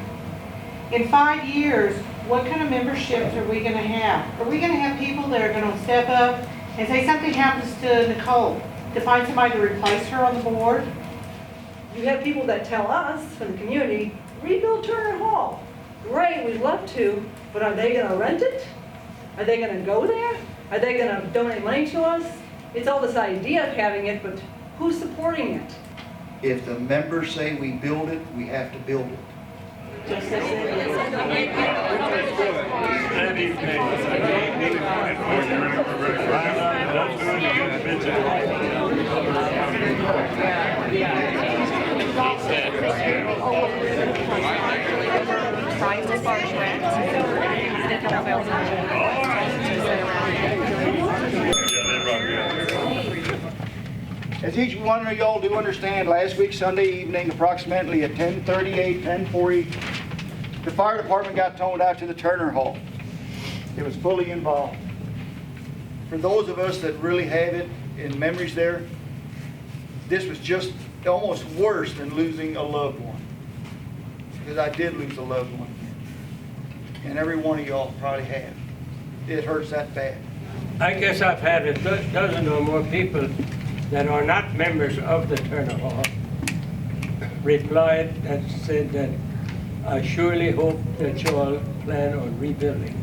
Speaker 5: In 5 years, what kind of memberships are we going to have? Are we going to have people that are going to step up and say something happens to Nicole, to find somebody to replace her on the board?
Speaker 11: You have people that tell us from the community, rebuild Turner Hall. Great, we'd love to, but are they going to rent it? Are they going to go there? Are they going to donate money to us? It's all this idea of having it, but who's supporting it?
Speaker 1: If the members say we build it, we have to build it.
Speaker 11: Just as
Speaker 1: As each one of y'all do understand, last week, Sunday evening, approximately at 10:38, 10:40, the fire department got toned out to the Turner Hall. It was fully involved. For those of us that really have it in memories there, this was just almost worse than losing a loved one. Because I did lose a loved one. And every one of y'all probably have. It hurts that bad.
Speaker 13: I guess I've had a dozen or more people that are not members of the Turner Hall replied and said that I surely hope that you all plan on rebuilding.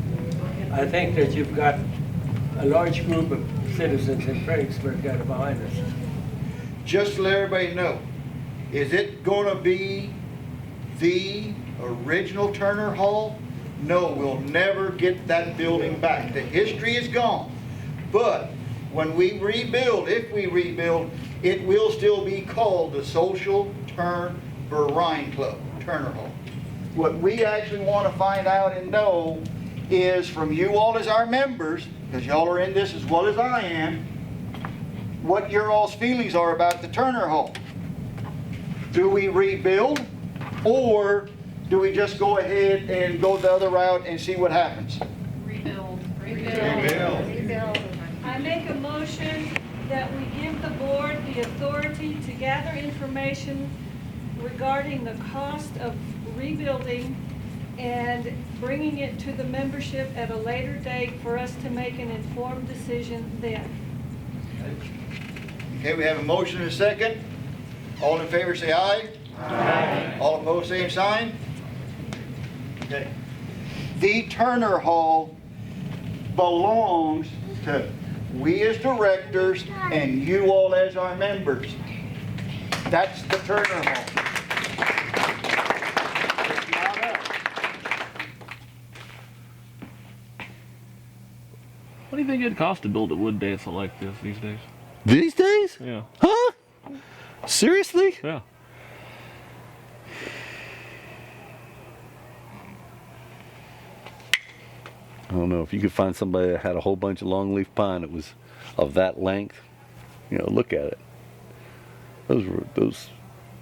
Speaker 13: I think that you've got a large group of citizens in Fredericksburg that are behind us.
Speaker 1: Just to let everybody know, is it going to be the original Turner Hall? No, we'll never get that building back. The history is gone. But when we rebuild, if we rebuild, it will still be called the Social Turn Brine Club, Turner Hall. What we actually want to find out and know is from you all as our members, because y'all are in this as well as I am, what your all's feelings are about the Turner Hall. Do we rebuild, or do we just go ahead and go the other route and see what happens?
Speaker 16: Rebuild.
Speaker 17: I make a motion that we give the board the authority to gather information regarding the cost of rebuilding and bringing it to the membership at a later date for us to make an informed decision then.
Speaker 1: Okay, we have a motion and a second. All in favor say aye. Aye. All opposed, same sign. Okay. The Turner Hall belongs to we as directors and you all as our members. That's the Turner Hall. It's not us.
Speaker 6: What do you think it'd cost to build a wood dance like this these days?
Speaker 18: These days?
Speaker 6: Yeah.
Speaker 18: Huh? Seriously?
Speaker 6: Yeah.
Speaker 18: I don't know, if you could find somebody that had a whole bunch of longleaf pine that was of that length, you know, look at it.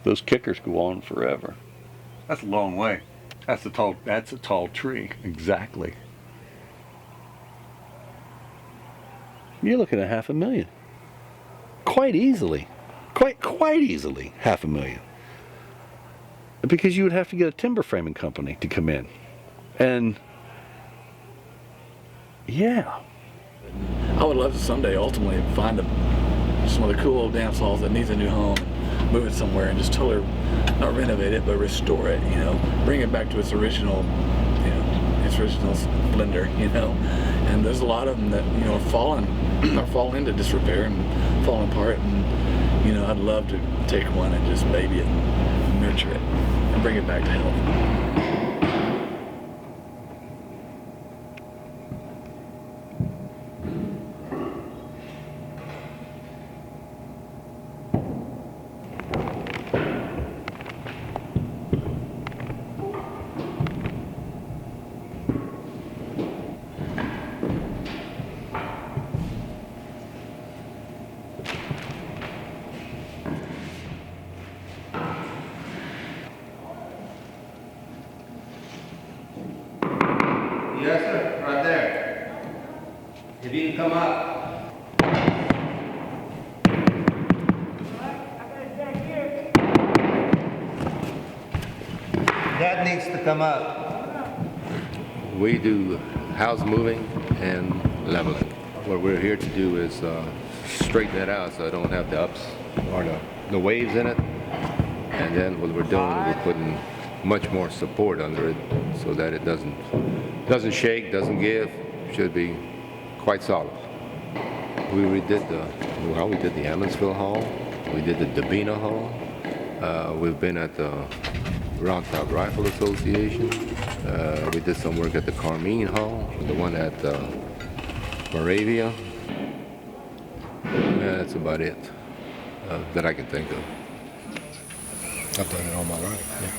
Speaker 18: Those kickers go on forever. That's a long way. That's a tall tree. Exactly. You're looking at $500,000. Quite easily. Quite easily, $500,000. Because you would have to get a timber framing company to come in. And yeah.
Speaker 22: I would love to someday ultimately find just one of the cool old dance halls that needs a new home and move it somewhere and just totally, not renovate it, but restore it, you know, bring it back to its original, you know, its original splendor, you know. And there's a lot of them that, you know, are falling into disrepair and falling apart, and, you know, I'd love to take one and just baby it and nurture it and bring it back to health.
Speaker 21: Yes, sir, right there. If you can come up. That needs to come up.
Speaker 23: We do house moving and leveling. What we're here to do is straighten it out so I don't have the ups or the waves in it. And then what we're doing, we're putting much more support under it so that it doesn't shake, doesn't give, should be quite solid. We did the Emmonsville Hall, we did the Dabina Hall, we've been at the Round Top Rifle Association, we did some work at the Carmine Hall, the one at Moravia. Yeah, that's about it that I can think of.
Speaker 27: I've done it all my life, yeah.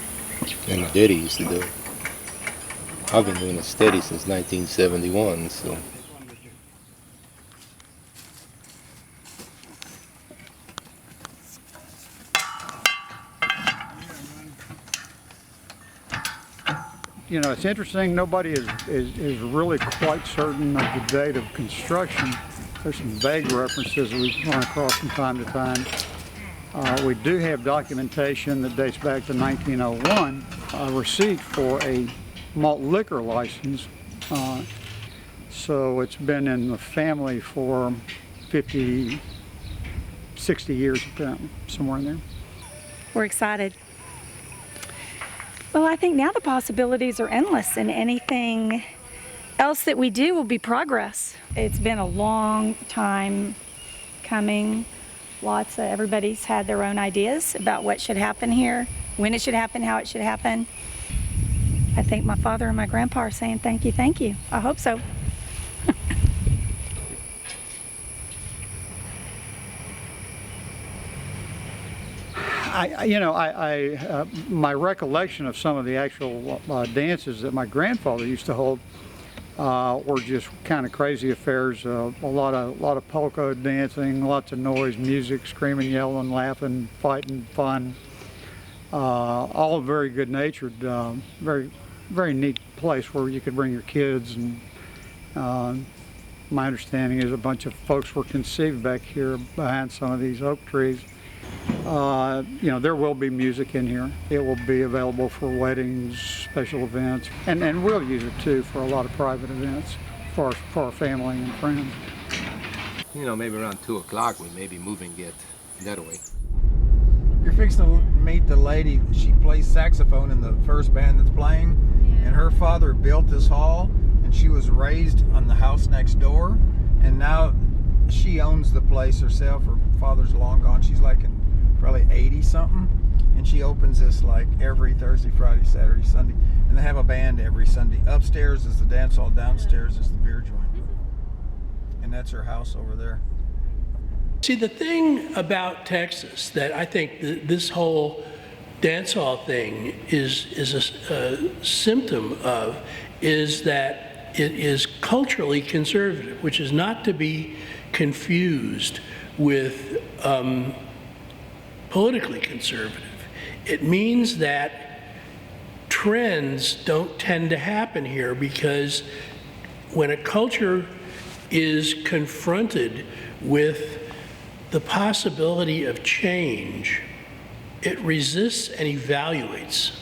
Speaker 27: And my daddy used to do it. I've been doing it steady since 1971, so.
Speaker 2: You know, it's interesting, nobody is really quite certain of the date of construction. There's some vague references that we run across from time to time. We do have documentation that dates back to 1901, a receipt for a malt liquor license. So it's been in the family for 50, 60 years apparently, somewhere in there.
Speaker 3: We're excited. Well, I think now the possibilities are endless, and anything else that we do will be progress. It's been a long time coming. Everybody's had their own ideas about what should happen here, when it should happen, how it should happen. I think my father and my grandpa are saying thank you, thank you. I hope so.
Speaker 2: My recollection of some of the actual dances that my grandfather used to hold were just kind of crazy affairs. A lot of polka dancing, lots of noise, music, screaming, yelling, laughing, fighting, fun. All very good-natured, very neat place where you could bring your kids. And my understanding is a bunch of folks were conceived back here behind some of these oak trees. There will be music in here. It will be available for weddings, special events, and we'll use it too for a lot of private events for our family and friends.
Speaker 27: Maybe around 2 o'clock we may be moving it that way.
Speaker 19: You're fixing to meet the lady. She plays saxophone in the first band that's playing, and her father built this hall, and she was raised on the house next door, and now she owns the place herself. Her father's long gone. She's like in probably 80 something, and she opens this like every Thursday, Friday, Saturday, Sunday, and they have a band every Sunday. Upstairs is the dance hall, downstairs is the beer joint, and that's her house over there.
Speaker 20: See, the thing about Texas that I think this whole dance hall thing is a symptom of is that it is culturally conservative, which is not to be confused with politically conservative. It means that trends don't tend to happen here because when a culture is confronted with the possibility of change, it resists and evaluates.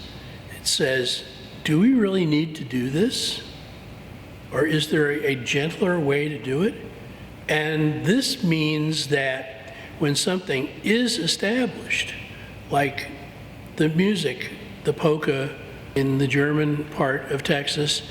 Speaker 20: It says, do we really need to do this? Or is there a gentler way to do it? And this means that when something is established, like the music, the polka in the German part of Texas,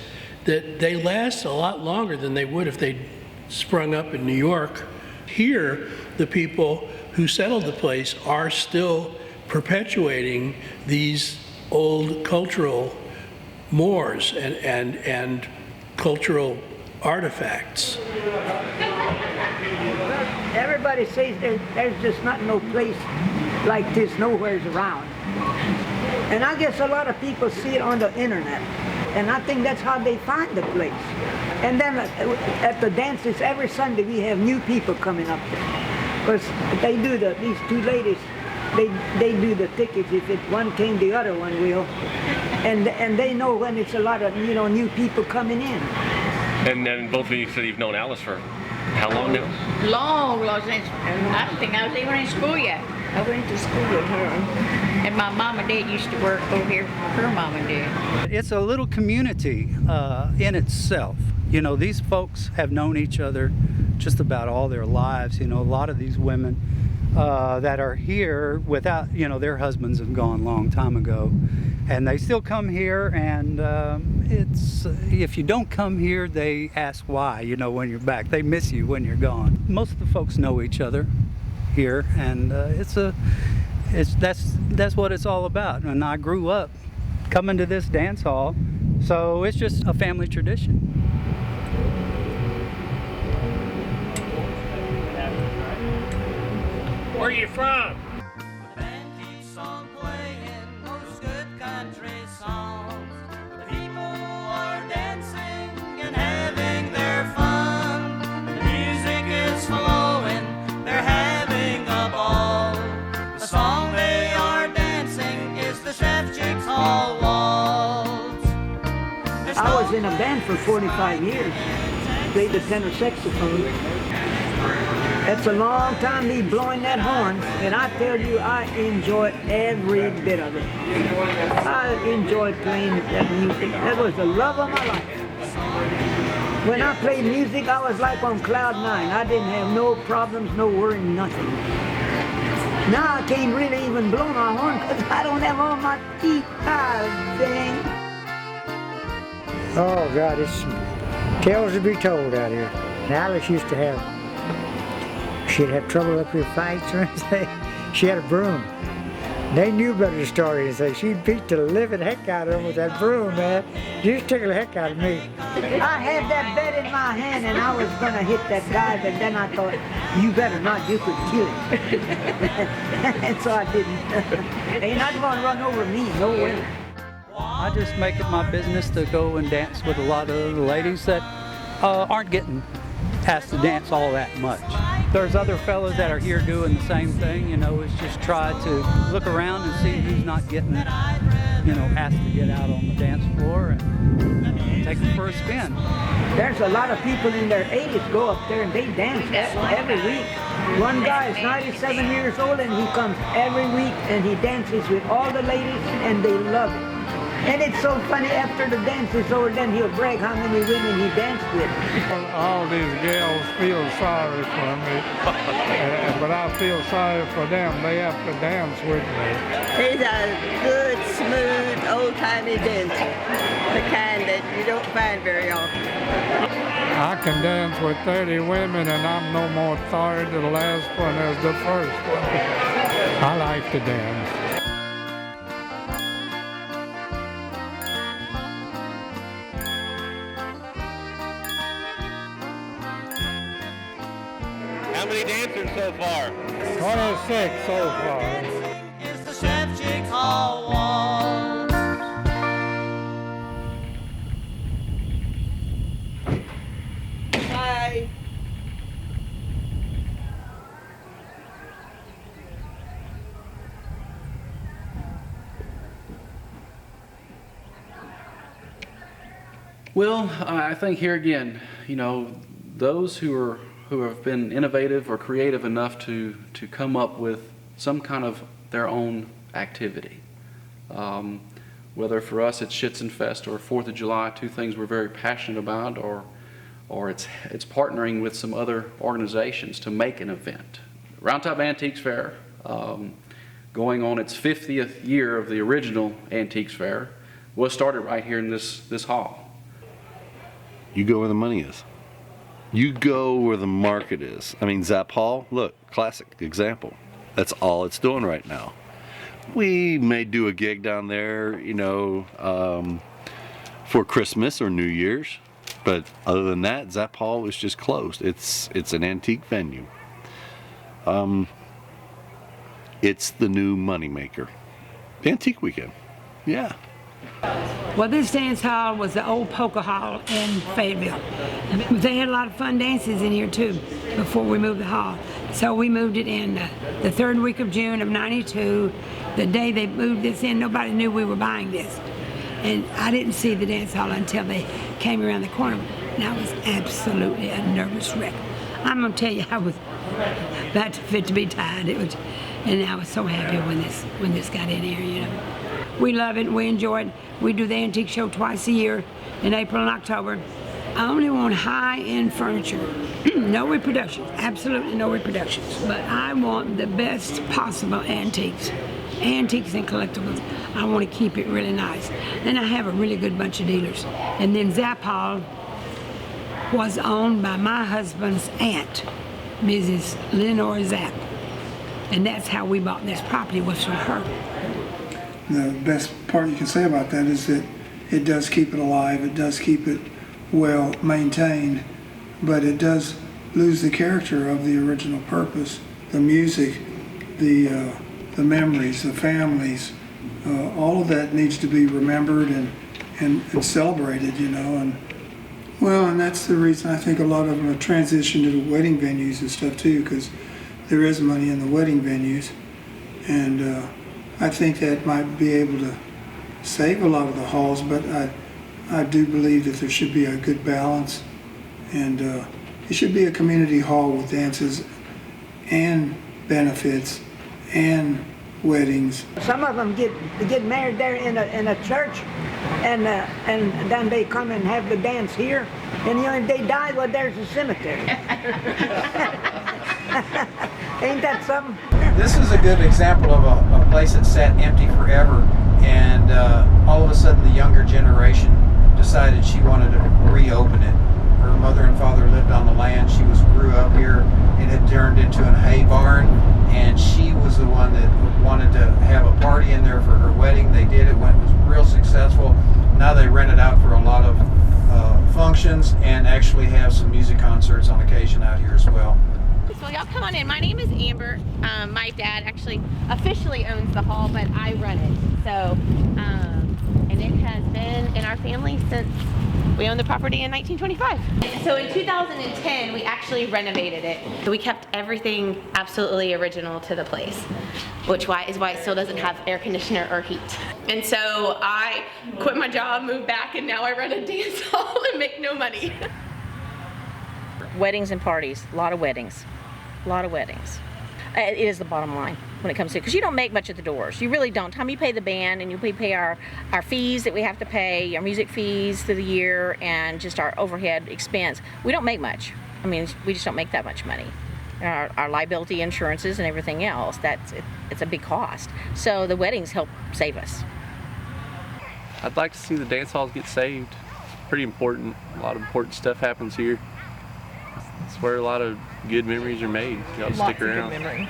Speaker 20: that they last a lot longer than they would if they'd sprung up in New York. Here, the people who settled the place are still perpetuating these old cultural mores and cultural artifacts.
Speaker 7: Everybody says there's just not no place like this nowheres around. And I guess a lot of people see it on the internet. And I think that's how they find the place. And then at the dances, every Sunday we have new people coming up there. Because they do these two ladies, they do the tickets. If one came, the other one will. And they know when it's a lot of, new people coming in.
Speaker 12: And then both of you said you've known Alice for how long now?
Speaker 14: Long, since I don't think I was even in school yet. I went to school with her. And my mom and dad used to work over here, her mom and dad.
Speaker 15: It's a little community in itself. These folks have known each other just about all their lives. A lot of these women that are here without, their husbands have gone a long time ago. And they still come here, and it's if you don't come here, they ask why, when you're back. They miss you when you're gone. Most of the folks know each other here, and that's what it's all about. And I grew up coming to this dance hall, so it's just a family tradition.
Speaker 12: Where are you from?
Speaker 7: in a band for 45 years. Played the tenor saxophone. It's a long time me blowing that horn, and I tell you, I enjoy every bit of it. I enjoy playing that music. That was the love of my life. When I played music, I was like on cloud 9. I didn't have no problems, no worry, nothing. Now I can't really even blow my horn because I don't have all my teeth. Ah, dang.
Speaker 4: Oh God, it's tales to be told out here. And Alice used to have, she'd have trouble up here fights or anything. She had a broom. They knew better the story and say she'd beat the living heck out of them with that broom, man. She used to tickle the heck out of me.
Speaker 7: I had that bat in my hand and I was gonna hit that guy, but then I thought, you better not, you could kill him. And so I didn't. They're not gonna run over me, no way.
Speaker 15: I just make it my business to go and dance with a lot of the ladies that aren't getting asked to dance all that much. There's other fellas that are here doing the same thing, you know, it's just try to look around and see who's not getting, you know, asked to get out on the dance floor and take them for a spin.
Speaker 7: There's a lot of people in their 80s go up there and they dance every week. One guy is 97 years old and he comes every week and he dances with all the ladies and they love it. And it's so funny, after the dance is over, then he'll brag how many women he danced with.
Speaker 8: All these gals feel sorry for me, but I feel sorry for them. They have to dance with me.
Speaker 9: He's a good, smooth, old-timey dancer, the kind that you don't find very often.
Speaker 8: I can dance with 30 women and I'm no more tired of the last one as the first one. I like to dance.
Speaker 12: How many dancers so far?
Speaker 8: 26 so far.
Speaker 16: It's the Chef Chick Hall Waltz.
Speaker 9: Hi.
Speaker 24: Well, I think here again, you know, those who have been innovative or creative enough to come up with some kind of their own activity. Whether for us it's Schützenfest or 4th of July, two things we're very passionate about, or it's partnering with some other organizations to make an event. Roundtop Antiques Fair, going on its 50th year of the original Antiques Fair, was started right here in this hall.
Speaker 18: You go where the money is. You go where the market is. I mean, Zapp Hall, look, classic example. That's all it's doing right now. We may do a gig down there, you know, for Christmas or New Year's, but other than that, Zapp Hall is just closed. It's an antique venue. It's the new moneymaker. The Antique Weekend, yeah.
Speaker 25: Well, this dance hall was the old polka hall in Fayetteville. They had a lot of fun dances in here too before we moved the hall. So we moved it in the third week of June of '92. The day they moved this in, nobody knew we were buying this. And I didn't see the dance hall until they came around the corner. And I was absolutely a nervous wreck. I'm gonna tell you, I was about fit to be tied. And I was so happy when this got in here, you know. We love it, we enjoy it. We do the antique show twice a year in April and October. I only want high-end furniture. No reproductions, absolutely no reproductions. But I want the best possible antiques and collectibles. I want to keep it really nice. And I have a really good bunch of dealers. And then Zapp Hall was owned by my husband's aunt, Mrs. Lenore Zapp. And that's how we bought this property, was from her.
Speaker 26: The best part you can say about that is that it does keep it alive, it does keep it well maintained, but it does lose the character of the original purpose. The music, the memories, the families, all of that needs to be remembered and celebrated, you know. And that's the reason I think a lot of them have transitioned to the wedding venues and stuff too, because there is money in the wedding venues. And I think that might be able to save a lot of the halls, but I do believe that there should be a good balance, and it should be a community hall with dances and benefits and weddings.
Speaker 7: Some of them get married there in a church, and then they come and have the dance here, and if they die, well, there's a cemetery. Ain't that something?
Speaker 19: This is a good example of a place that sat empty forever, and all of a sudden the younger generation decided she wanted to reopen it. Her mother and father lived on the land. She grew up here, and it turned into a hay barn, and she was the one that wanted to have a party in there for her wedding. They did. It was real successful. Now they rent it out for a lot of functions and actually have some music concerts on occasion out here as well.
Speaker 1: So y'all come on in. My name is Amber. My dad actually officially owns the hall, but I run it. So, and it has been in our family since we owned the property in 1925. So in 2010, we actually renovated it. We kept everything absolutely original to the place, which is why it still doesn't have air conditioner or heat. And so I quit my job, moved back, and now I run a dance hall and make no money.
Speaker 5: Weddings and parties, a lot of weddings. A lot of weddings. It is the bottom line when it comes to, because you don't make much at the doors. You really don't. Time you pay the band, and you pay our fees that we have to pay, our music fees through the year, and just our overhead expense. We don't make much. I mean, we just don't make that much money. Our liability insurances and everything else, it's a big cost. So the weddings help save us.
Speaker 24: I'd like to see the dance halls get saved. It's pretty important. A lot of important stuff happens here. It's where a lot of good memories are made. You gotta stick around.
Speaker 6: Lots of good memories.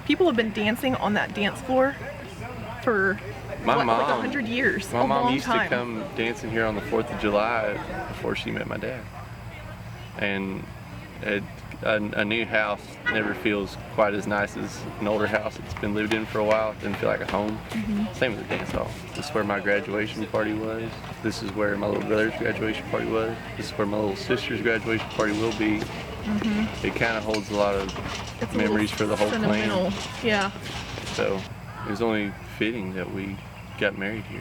Speaker 6: People have been dancing on that dance floor for like 100 years.
Speaker 24: My mom used
Speaker 6: to
Speaker 24: come dancing here on the 4th of July before she met my dad. And a new house never feels quite as nice as an older house that's been lived in for a while. It doesn't feel like a home. Same with the dance hall. This is where my graduation party was. This is where my little brother's graduation party was. This is where my little sister's graduation party will be. It kind of holds a lot of memories for the whole clan.
Speaker 6: Yeah.
Speaker 24: So it was only fitting that we got married here.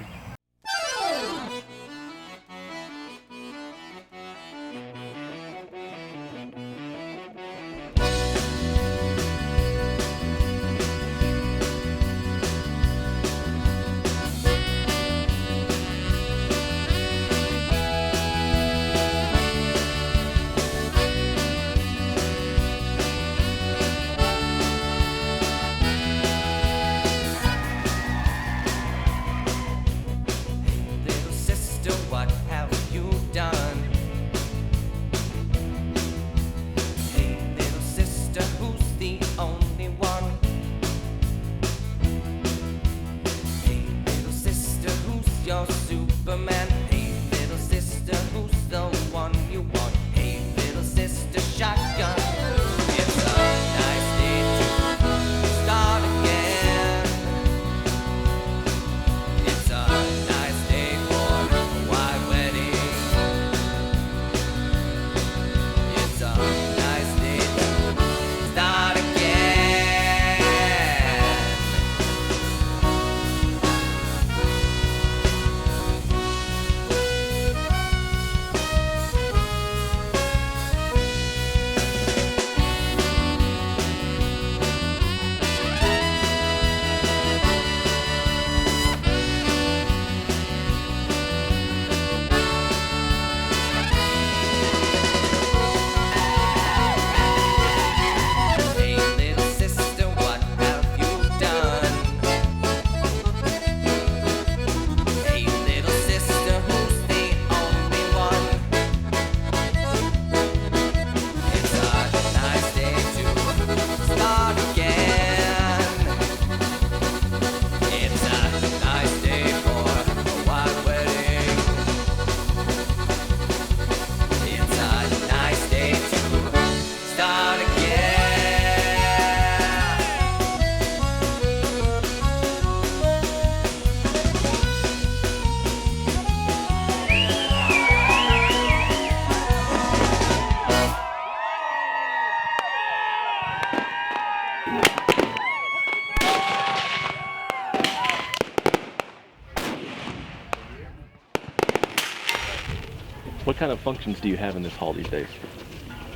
Speaker 12: What kind of functions do you have in this hall these days?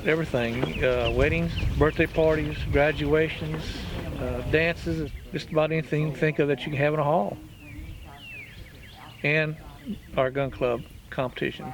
Speaker 10: Everything, weddings, birthday parties, graduations, dances, just about anything you can think of that you can have in a hall. And our gun club competition.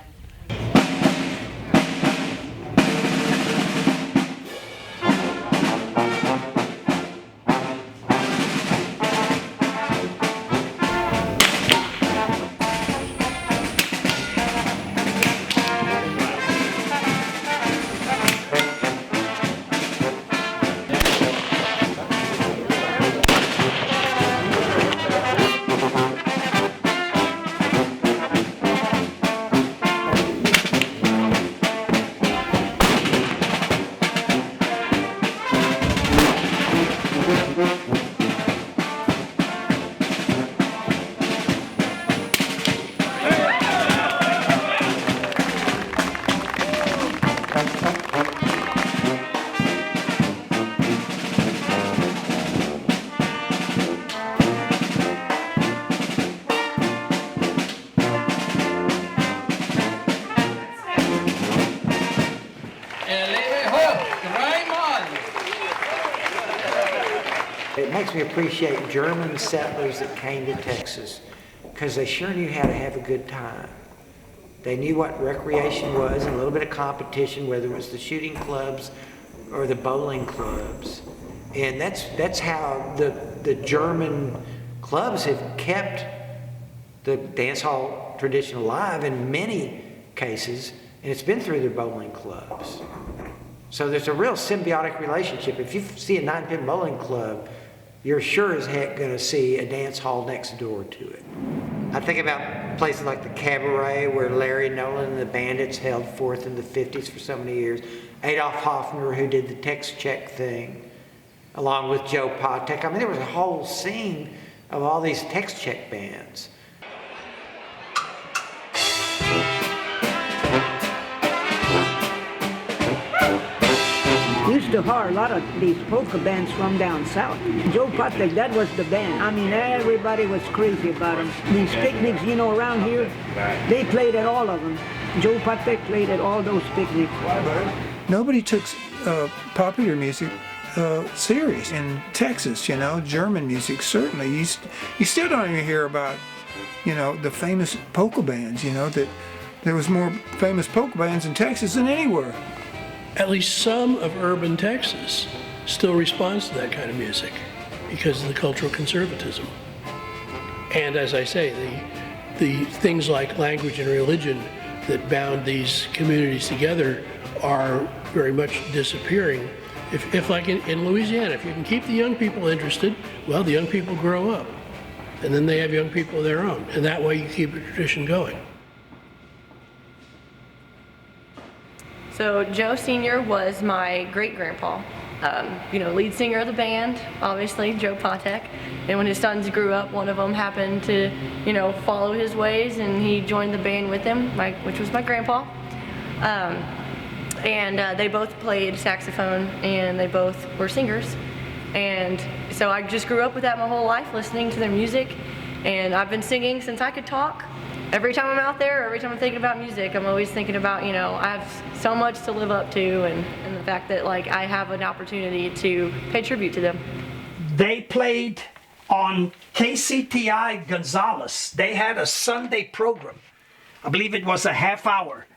Speaker 4: It makes me appreciate German settlers that came to Texas because they sure knew how to have a good time. They knew what recreation was and a little bit of competition, whether it was the shooting clubs or the bowling clubs. And that's how the German clubs have kept the dance hall tradition alive in many cases, and it's been through their bowling clubs. So there's a real symbiotic relationship. If you see a 9-pin bowling club, you're sure as heck gonna see a dance hall next door to it. I think about places like the Cabaret, where Larry Nolan and the Bandits held forth in the 50s for so many years. Adolf Hoffner, who did the Tex Check thing, along with Joe Patek. I mean, there was a whole scene of all these Tex Check bands.
Speaker 7: Used to hire a lot of these polka bands from down south. Joe Patek, that was the band. I mean, everybody was crazy about them. These picnics, you know, around here, they played at all of them. Joe Patek played at all those picnics.
Speaker 19: Nobody took popular music serious in Texas, you know, German music certainly. You still don't even hear about, you know, the famous polka bands, you know, that there was more famous polka bands in Texas than anywhere.
Speaker 20: At least some of urban Texas still responds to that kind of music because of the cultural conservatism. And as I say, the things like language and religion that bound these communities together are very much disappearing. If like in Louisiana, if you can keep the young people interested, well, the young people grow up. And then they have young people of their own. And that way you keep a tradition going.
Speaker 11: So Joe Sr. was my great-grandpa, you know, lead singer of the band, obviously, Joe Patek. And when his sons grew up, one of them happened to, you know, follow his ways, and he joined the band with him, which was my grandpa. And they both played saxophone, and they both were singers. And so I just grew up with that my whole life, listening to their music. And I've been singing since I could talk. Every time I'm out there, every time I'm thinking about music, I'm always thinking about, you know, I have so much to live up to, and the fact that, like, I have an opportunity to pay tribute to them.
Speaker 13: They played on KCTI Gonzales. They had a Sunday program. I believe it was a half-hour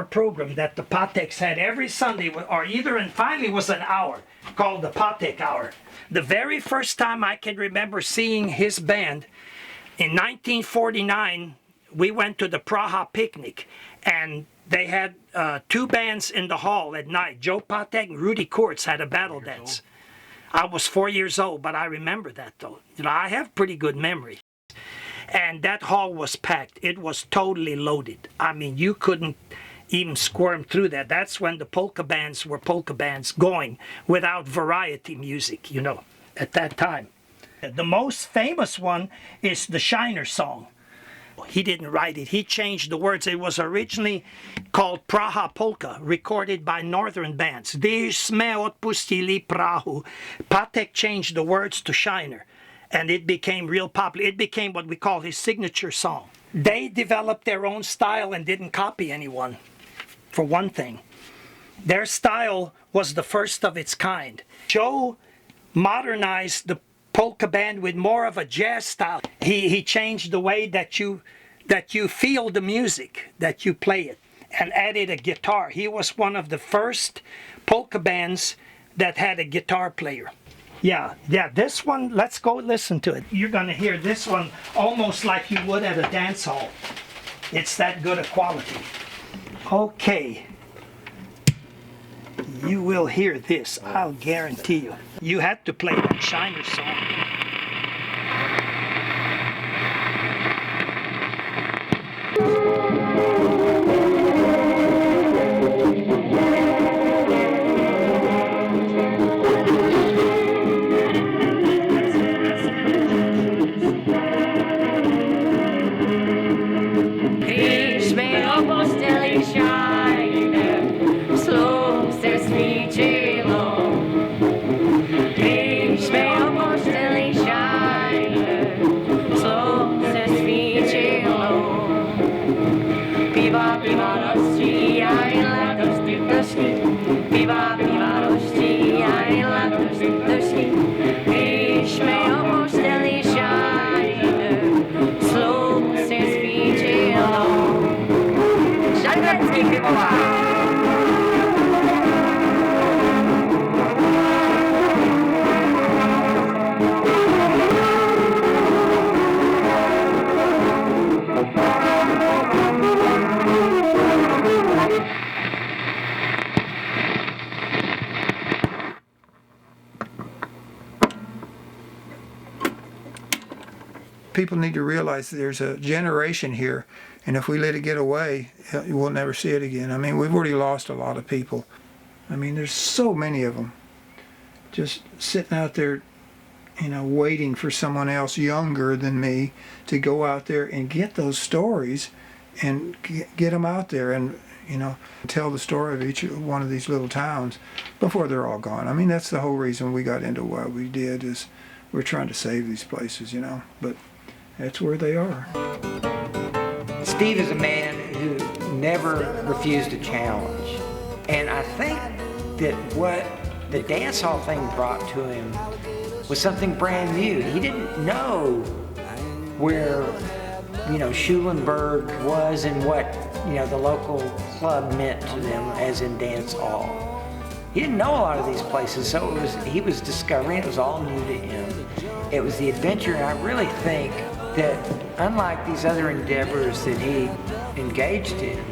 Speaker 13: program that the Pateks had every Sunday, or and finally was an hour, called the Patek Hour. The very first time I can remember seeing his band, in 1949, we went to the Praha picnic, and they had 2 bands in the hall at night. Joe Patek and Rudy Kurtz had a battle dance. I was 4 years old, but I remember that though. You know, I have pretty good memory. And that hall was packed. It was totally loaded. I mean, you couldn't even squirm through that. That's when the polka bands were polka bands going without variety music, you know, at that time. The most famous one is the Shiner song. He didn't write it. He changed the words. It was originally called Praha Polka, recorded by northern bands. Když jsme odpustili Prahu. Patek changed the words to Shiner, and it became real popular. It became what we call his signature song. They developed their own style and didn't copy anyone, for one thing. Their style was the first of its kind. Joe modernized the polka band with more of a jazz style. He changed the way that you feel the music, that you play it, and added a guitar. He was one of the first polka bands that had a guitar player. Yeah, this one, let's go listen to it. You're gonna hear this one almost like you would at a dance hall. It's that good a quality. Okay. You will hear this, I'll guarantee you. You had to play that Shiner song.
Speaker 19: People need to realize there's a generation here, and if we let it get away, we'll never see it again. I mean, we've already lost a lot of people. I mean, there's so many of them just sitting out there, you know, waiting for someone else younger than me to go out there and get those stories and get them out there and, you know, tell the story of each one of these little towns before they're all gone. I mean, that's the whole reason we got into what we did, is we're trying to save these places, you know, but that's where they are.
Speaker 2: Steve is a man who never refused a challenge. And I think that what the dance hall thing brought to him was something brand new. He didn't know where, you know, Schulenburg was and what, you know, the local club meant to them, as in dance hall. He didn't know a lot of these places, so he was discovering, it was all new to him. It was the adventure, and I really think that unlike these other endeavors that he engaged in,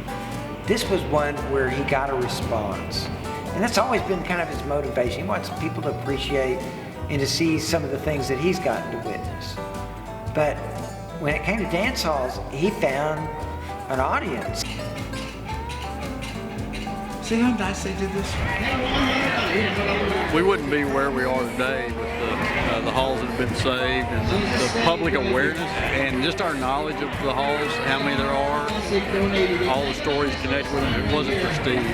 Speaker 2: this was one where he got a response. And that's always been kind of his motivation. He wants people to appreciate and to see some of the things that he's gotten to witness. But when it came to dance halls, he found an audience.
Speaker 19: See how nice they did this?
Speaker 3: We wouldn't be where we are today with the halls that have been saved and the public awareness and just our knowledge of the halls, how many there are, all the stories connected with them. If it wasn't for Steve,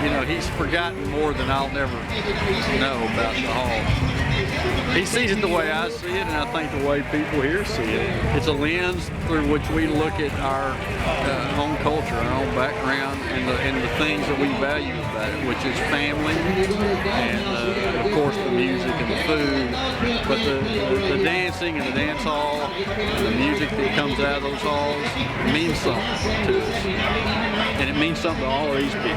Speaker 3: you know, he's forgotten more than I'll never know about the hall. He sees it the way I see it, and I think the way people here see it. It's a lens through which we look at our own culture, our own background, and the things that we value about it, which is family, and of course the music and the food, but the dancing and the dance hall, and the music that comes out of those halls means something to us, and it means something to all of these people,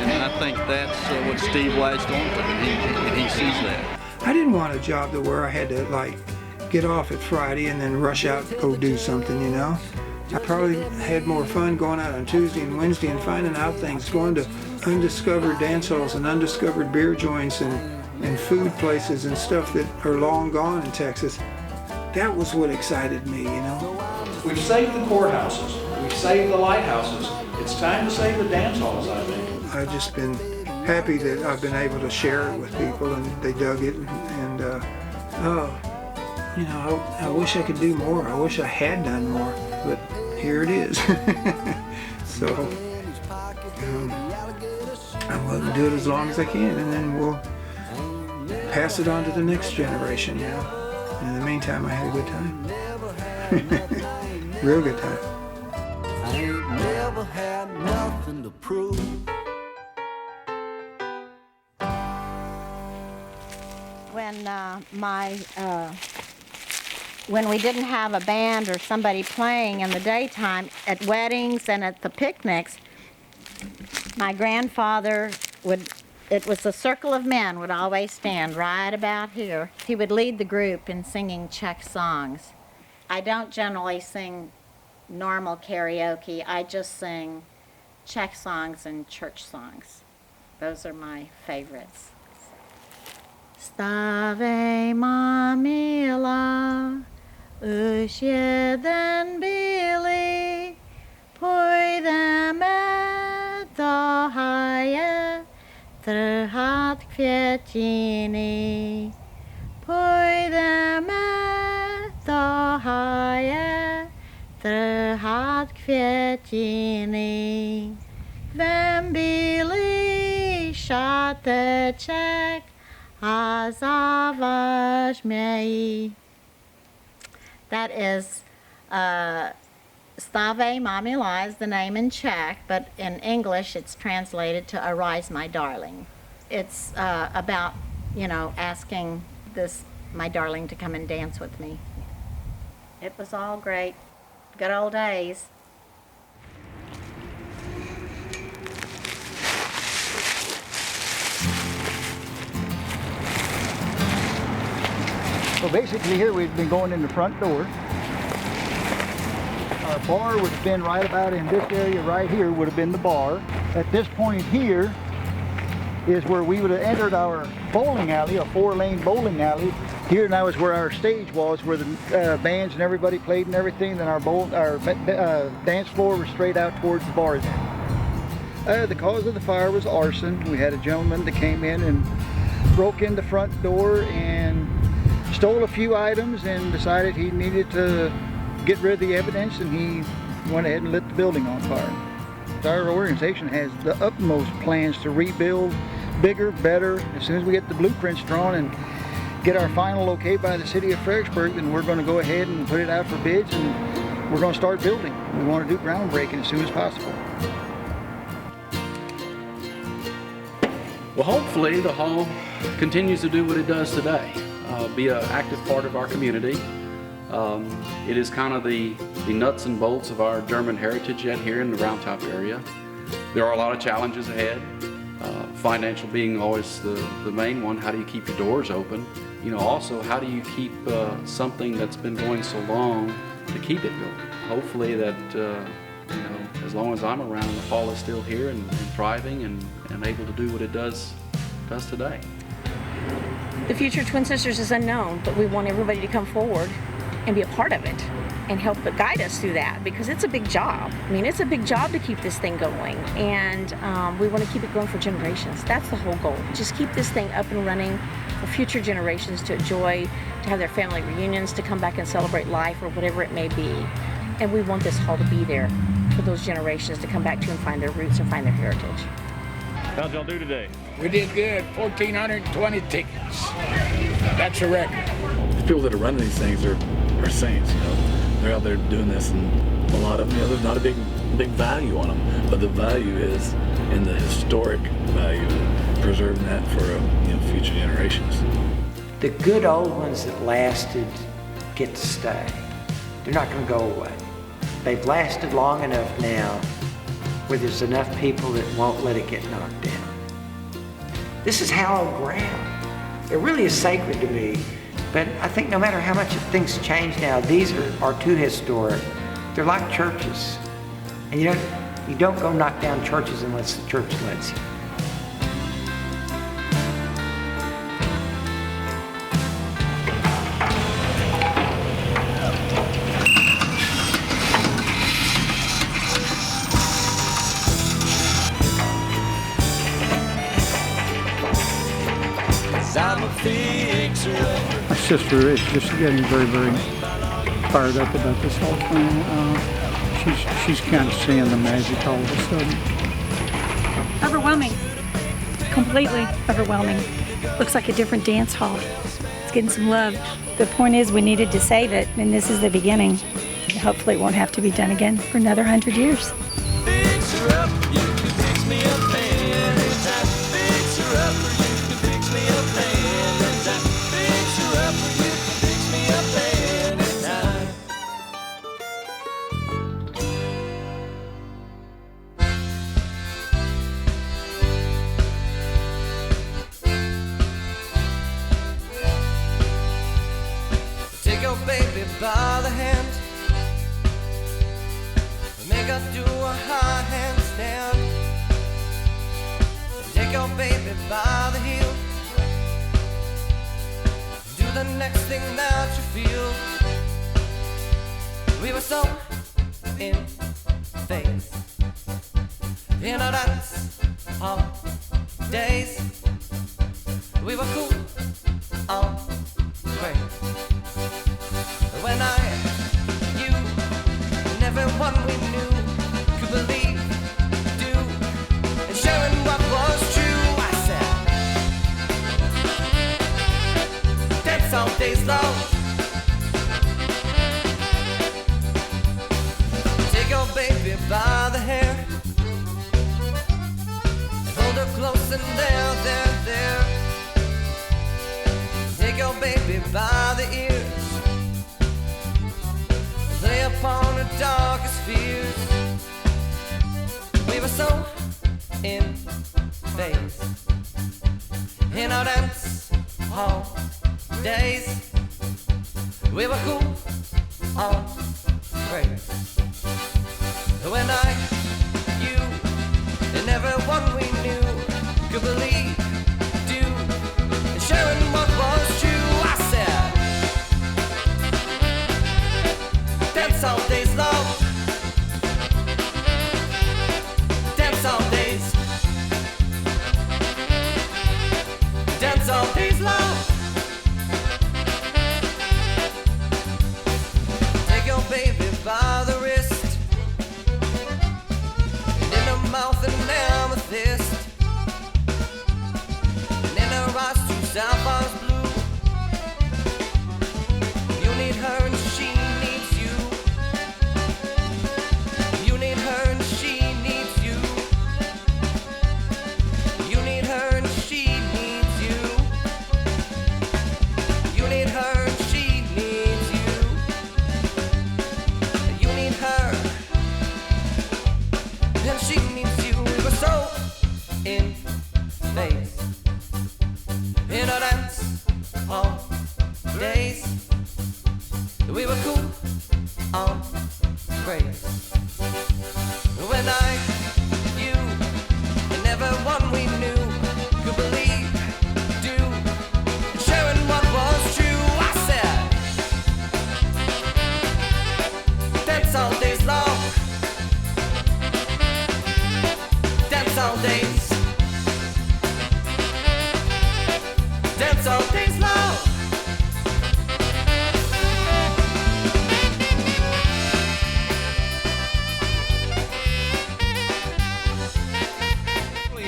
Speaker 3: and I think that's what Steve latched onto, and he sees that.
Speaker 19: I didn't want a job to where I had to like get off at Friday and then rush out to go do something, you know. I probably had more fun going out on Tuesday and Wednesday and finding out things, going to undiscovered dance halls and undiscovered beer joints and food places and stuff that are long gone in Texas. That was what excited me, you know.
Speaker 17: We've saved the courthouses, we've saved the lighthouses. It's time to save the dance halls, I think.
Speaker 19: I've just been happy that I've been able to share it with people and they dug it, and you know, I wish I could do more. I wish I had done more, but here it is. So I'm willing to do it as long as I can, and then we'll pass it on to the next generation, you know. In the meantime, I had a good time.
Speaker 26: Real good time.
Speaker 16: I ain't never had nothing to prove.
Speaker 8: When we didn't have a band or somebody playing in the daytime at weddings and at the picnics, my grandfather it was a circle of men would always stand right about here. He would lead the group in singing Czech songs. I don't generally sing normal karaoke. I just sing Czech songs and church songs. Those are my favorites. Stavej má milá, už jeden byli, půjdeme do háje, trhat květiny. Půjdeme do háje, trhat květiny. Vem bílý šáteček a zavaž mě. That is Stavej má milá is the name in Czech, but in English it's translated to Arise My Darling. It's about, asking my darling to come and dance with me. It was all great. Good old days.
Speaker 14: So basically here we've been going in the front door. Our bar would have been right about in this area right here would have been the bar. At this point here is where we would have entered our bowling alley, a 4-lane bowling alley. Here now is where our stage was, where the bands and everybody played and everything. Then our dance floor was straight out towards the bar. The cause of the fire was arson. We had a gentleman that came in and broke in the front door and stole a few items and decided he needed to get rid of the evidence, and he went ahead and lit the building on fire. Our organization has the utmost plans to rebuild bigger, better. As soon as we get the blueprints drawn and get our final okay by the city of Fredericksburg, then we're going to go ahead and put it out for bids, and we're going to start building. We want to do groundbreaking as soon as possible.
Speaker 24: Well, hopefully the hall continues to do what it does today, be an active part of our community. It is kind of the nuts and bolts of our German heritage yet here in the Round Top area. There are a lot of challenges ahead, financial being always the main one. How do you keep your doors open? Also, how do you keep something that's been going so long to keep it going? Hopefully that, as long as I'm around, the hall is still here and thriving and able to do what it does today.
Speaker 5: The future of Twin Sisters is unknown, but we want everybody to come forward and be a part of it and help guide us through that, because it's a big job. I mean, it's a big job to keep this thing going, and we want to keep it going for generations. That's the whole goal. Just keep this thing up and running for future generations to enjoy, to have their family reunions, to come back and celebrate life or whatever it may be. And we want this hall to be there for those generations to come back to and find their roots and find their heritage.
Speaker 12: How'd y'all do today?
Speaker 15: We did good. 1,420 tickets. That's a record.
Speaker 21: The people that are running these things are saints. They're out there doing this, and a lot of them, there's not a big value on them, but the value is in the historic value, preserving that for future generations.
Speaker 2: The good old ones that lasted get to stay. They're not going to go away. They've lasted long enough now where there's enough people that won't let it get knocked down. This is hallowed ground. It really is sacred to me, but I think no matter how much things change now, these are too historic. They're like churches, and you don't go knock down churches unless the church lets you.
Speaker 22: My sister is just getting very, very fired up about this whole thing. She's kind of seeing the magic all of a sudden.
Speaker 23: Overwhelming. Completely overwhelming. Looks like a different dance hall. It's getting some love. The point is we needed to save it, and this is the beginning. Hopefully it won't have to be done again for another 100 years.
Speaker 16: Fix her up, you can fix me up anytime. Fix her up, or you can fix me up anytime. Fix her up, or you can fix me up anytime. Take your baby by the hand, make her do a high handstand. Take your baby by the heel, do the next thing that you feel. We were so in phase in our dance all days. We were cool all great. When you, and everyone we knew could believe, do, and sharing what was true. I said, dance all days long. Take your baby by the hair, and hold her close and there. Take your baby by the ears, lay upon her darkest fears. We were so in phase in our dance hall days. We were cool all great. When you, and everyone we knew could believe, do, and sharing what was true. I said, dance all days long. Dance all days. Dance all days long. Take your baby by the wrist, and in her mouth an amethyst, and in her eyes two sapphires blue. You need her and she needs you. You need her and she needs you. You need her and she needs you. You need her and she needs you. You need her and she needs you. We were so in phase in our dance all days. We were cool all great. When you, and everyone we knew could believe, do, and sharing what was true. I said, dance all days long. Dance all days. Dance all days long.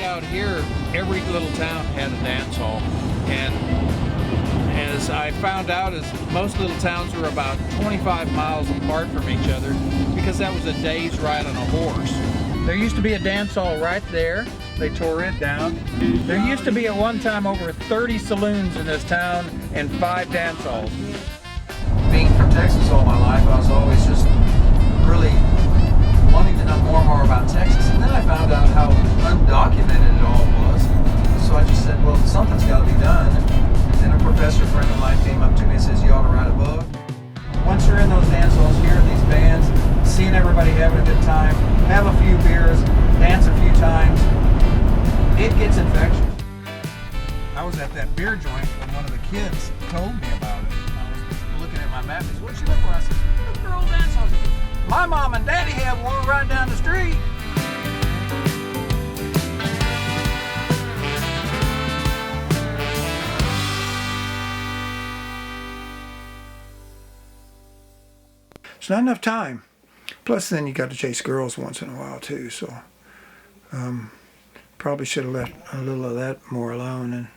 Speaker 17: Out here, every little town had a dance hall, and as I found out, is most little towns were about 25 miles apart from each other because that was a day's ride on a horse. There used to be a dance hall right there. They tore it down. There used to be at one time over 30 saloons in this town and 5 dance halls.
Speaker 19: Being from Texas all my life, I was always just really wanting to know more and more about Texas, and then I found out how undocumented it all was. So I just said, well, something's got to be done. And then a professor friend of mine came up to me and says, you ought to write a book. Once you're in those dance halls, hearing these bands, seeing everybody having a good time, have a few beers, dance a few times, it gets infectious. I was at that beer joint when one of the kids told me about it. I was looking at my map. He said, what'd you look for? I said, look for old dance halls. My mom and daddy have one right down the street.
Speaker 1: It's not enough time. Plus, then you got to chase girls once in a while too. So, probably should have left a little of that more alone and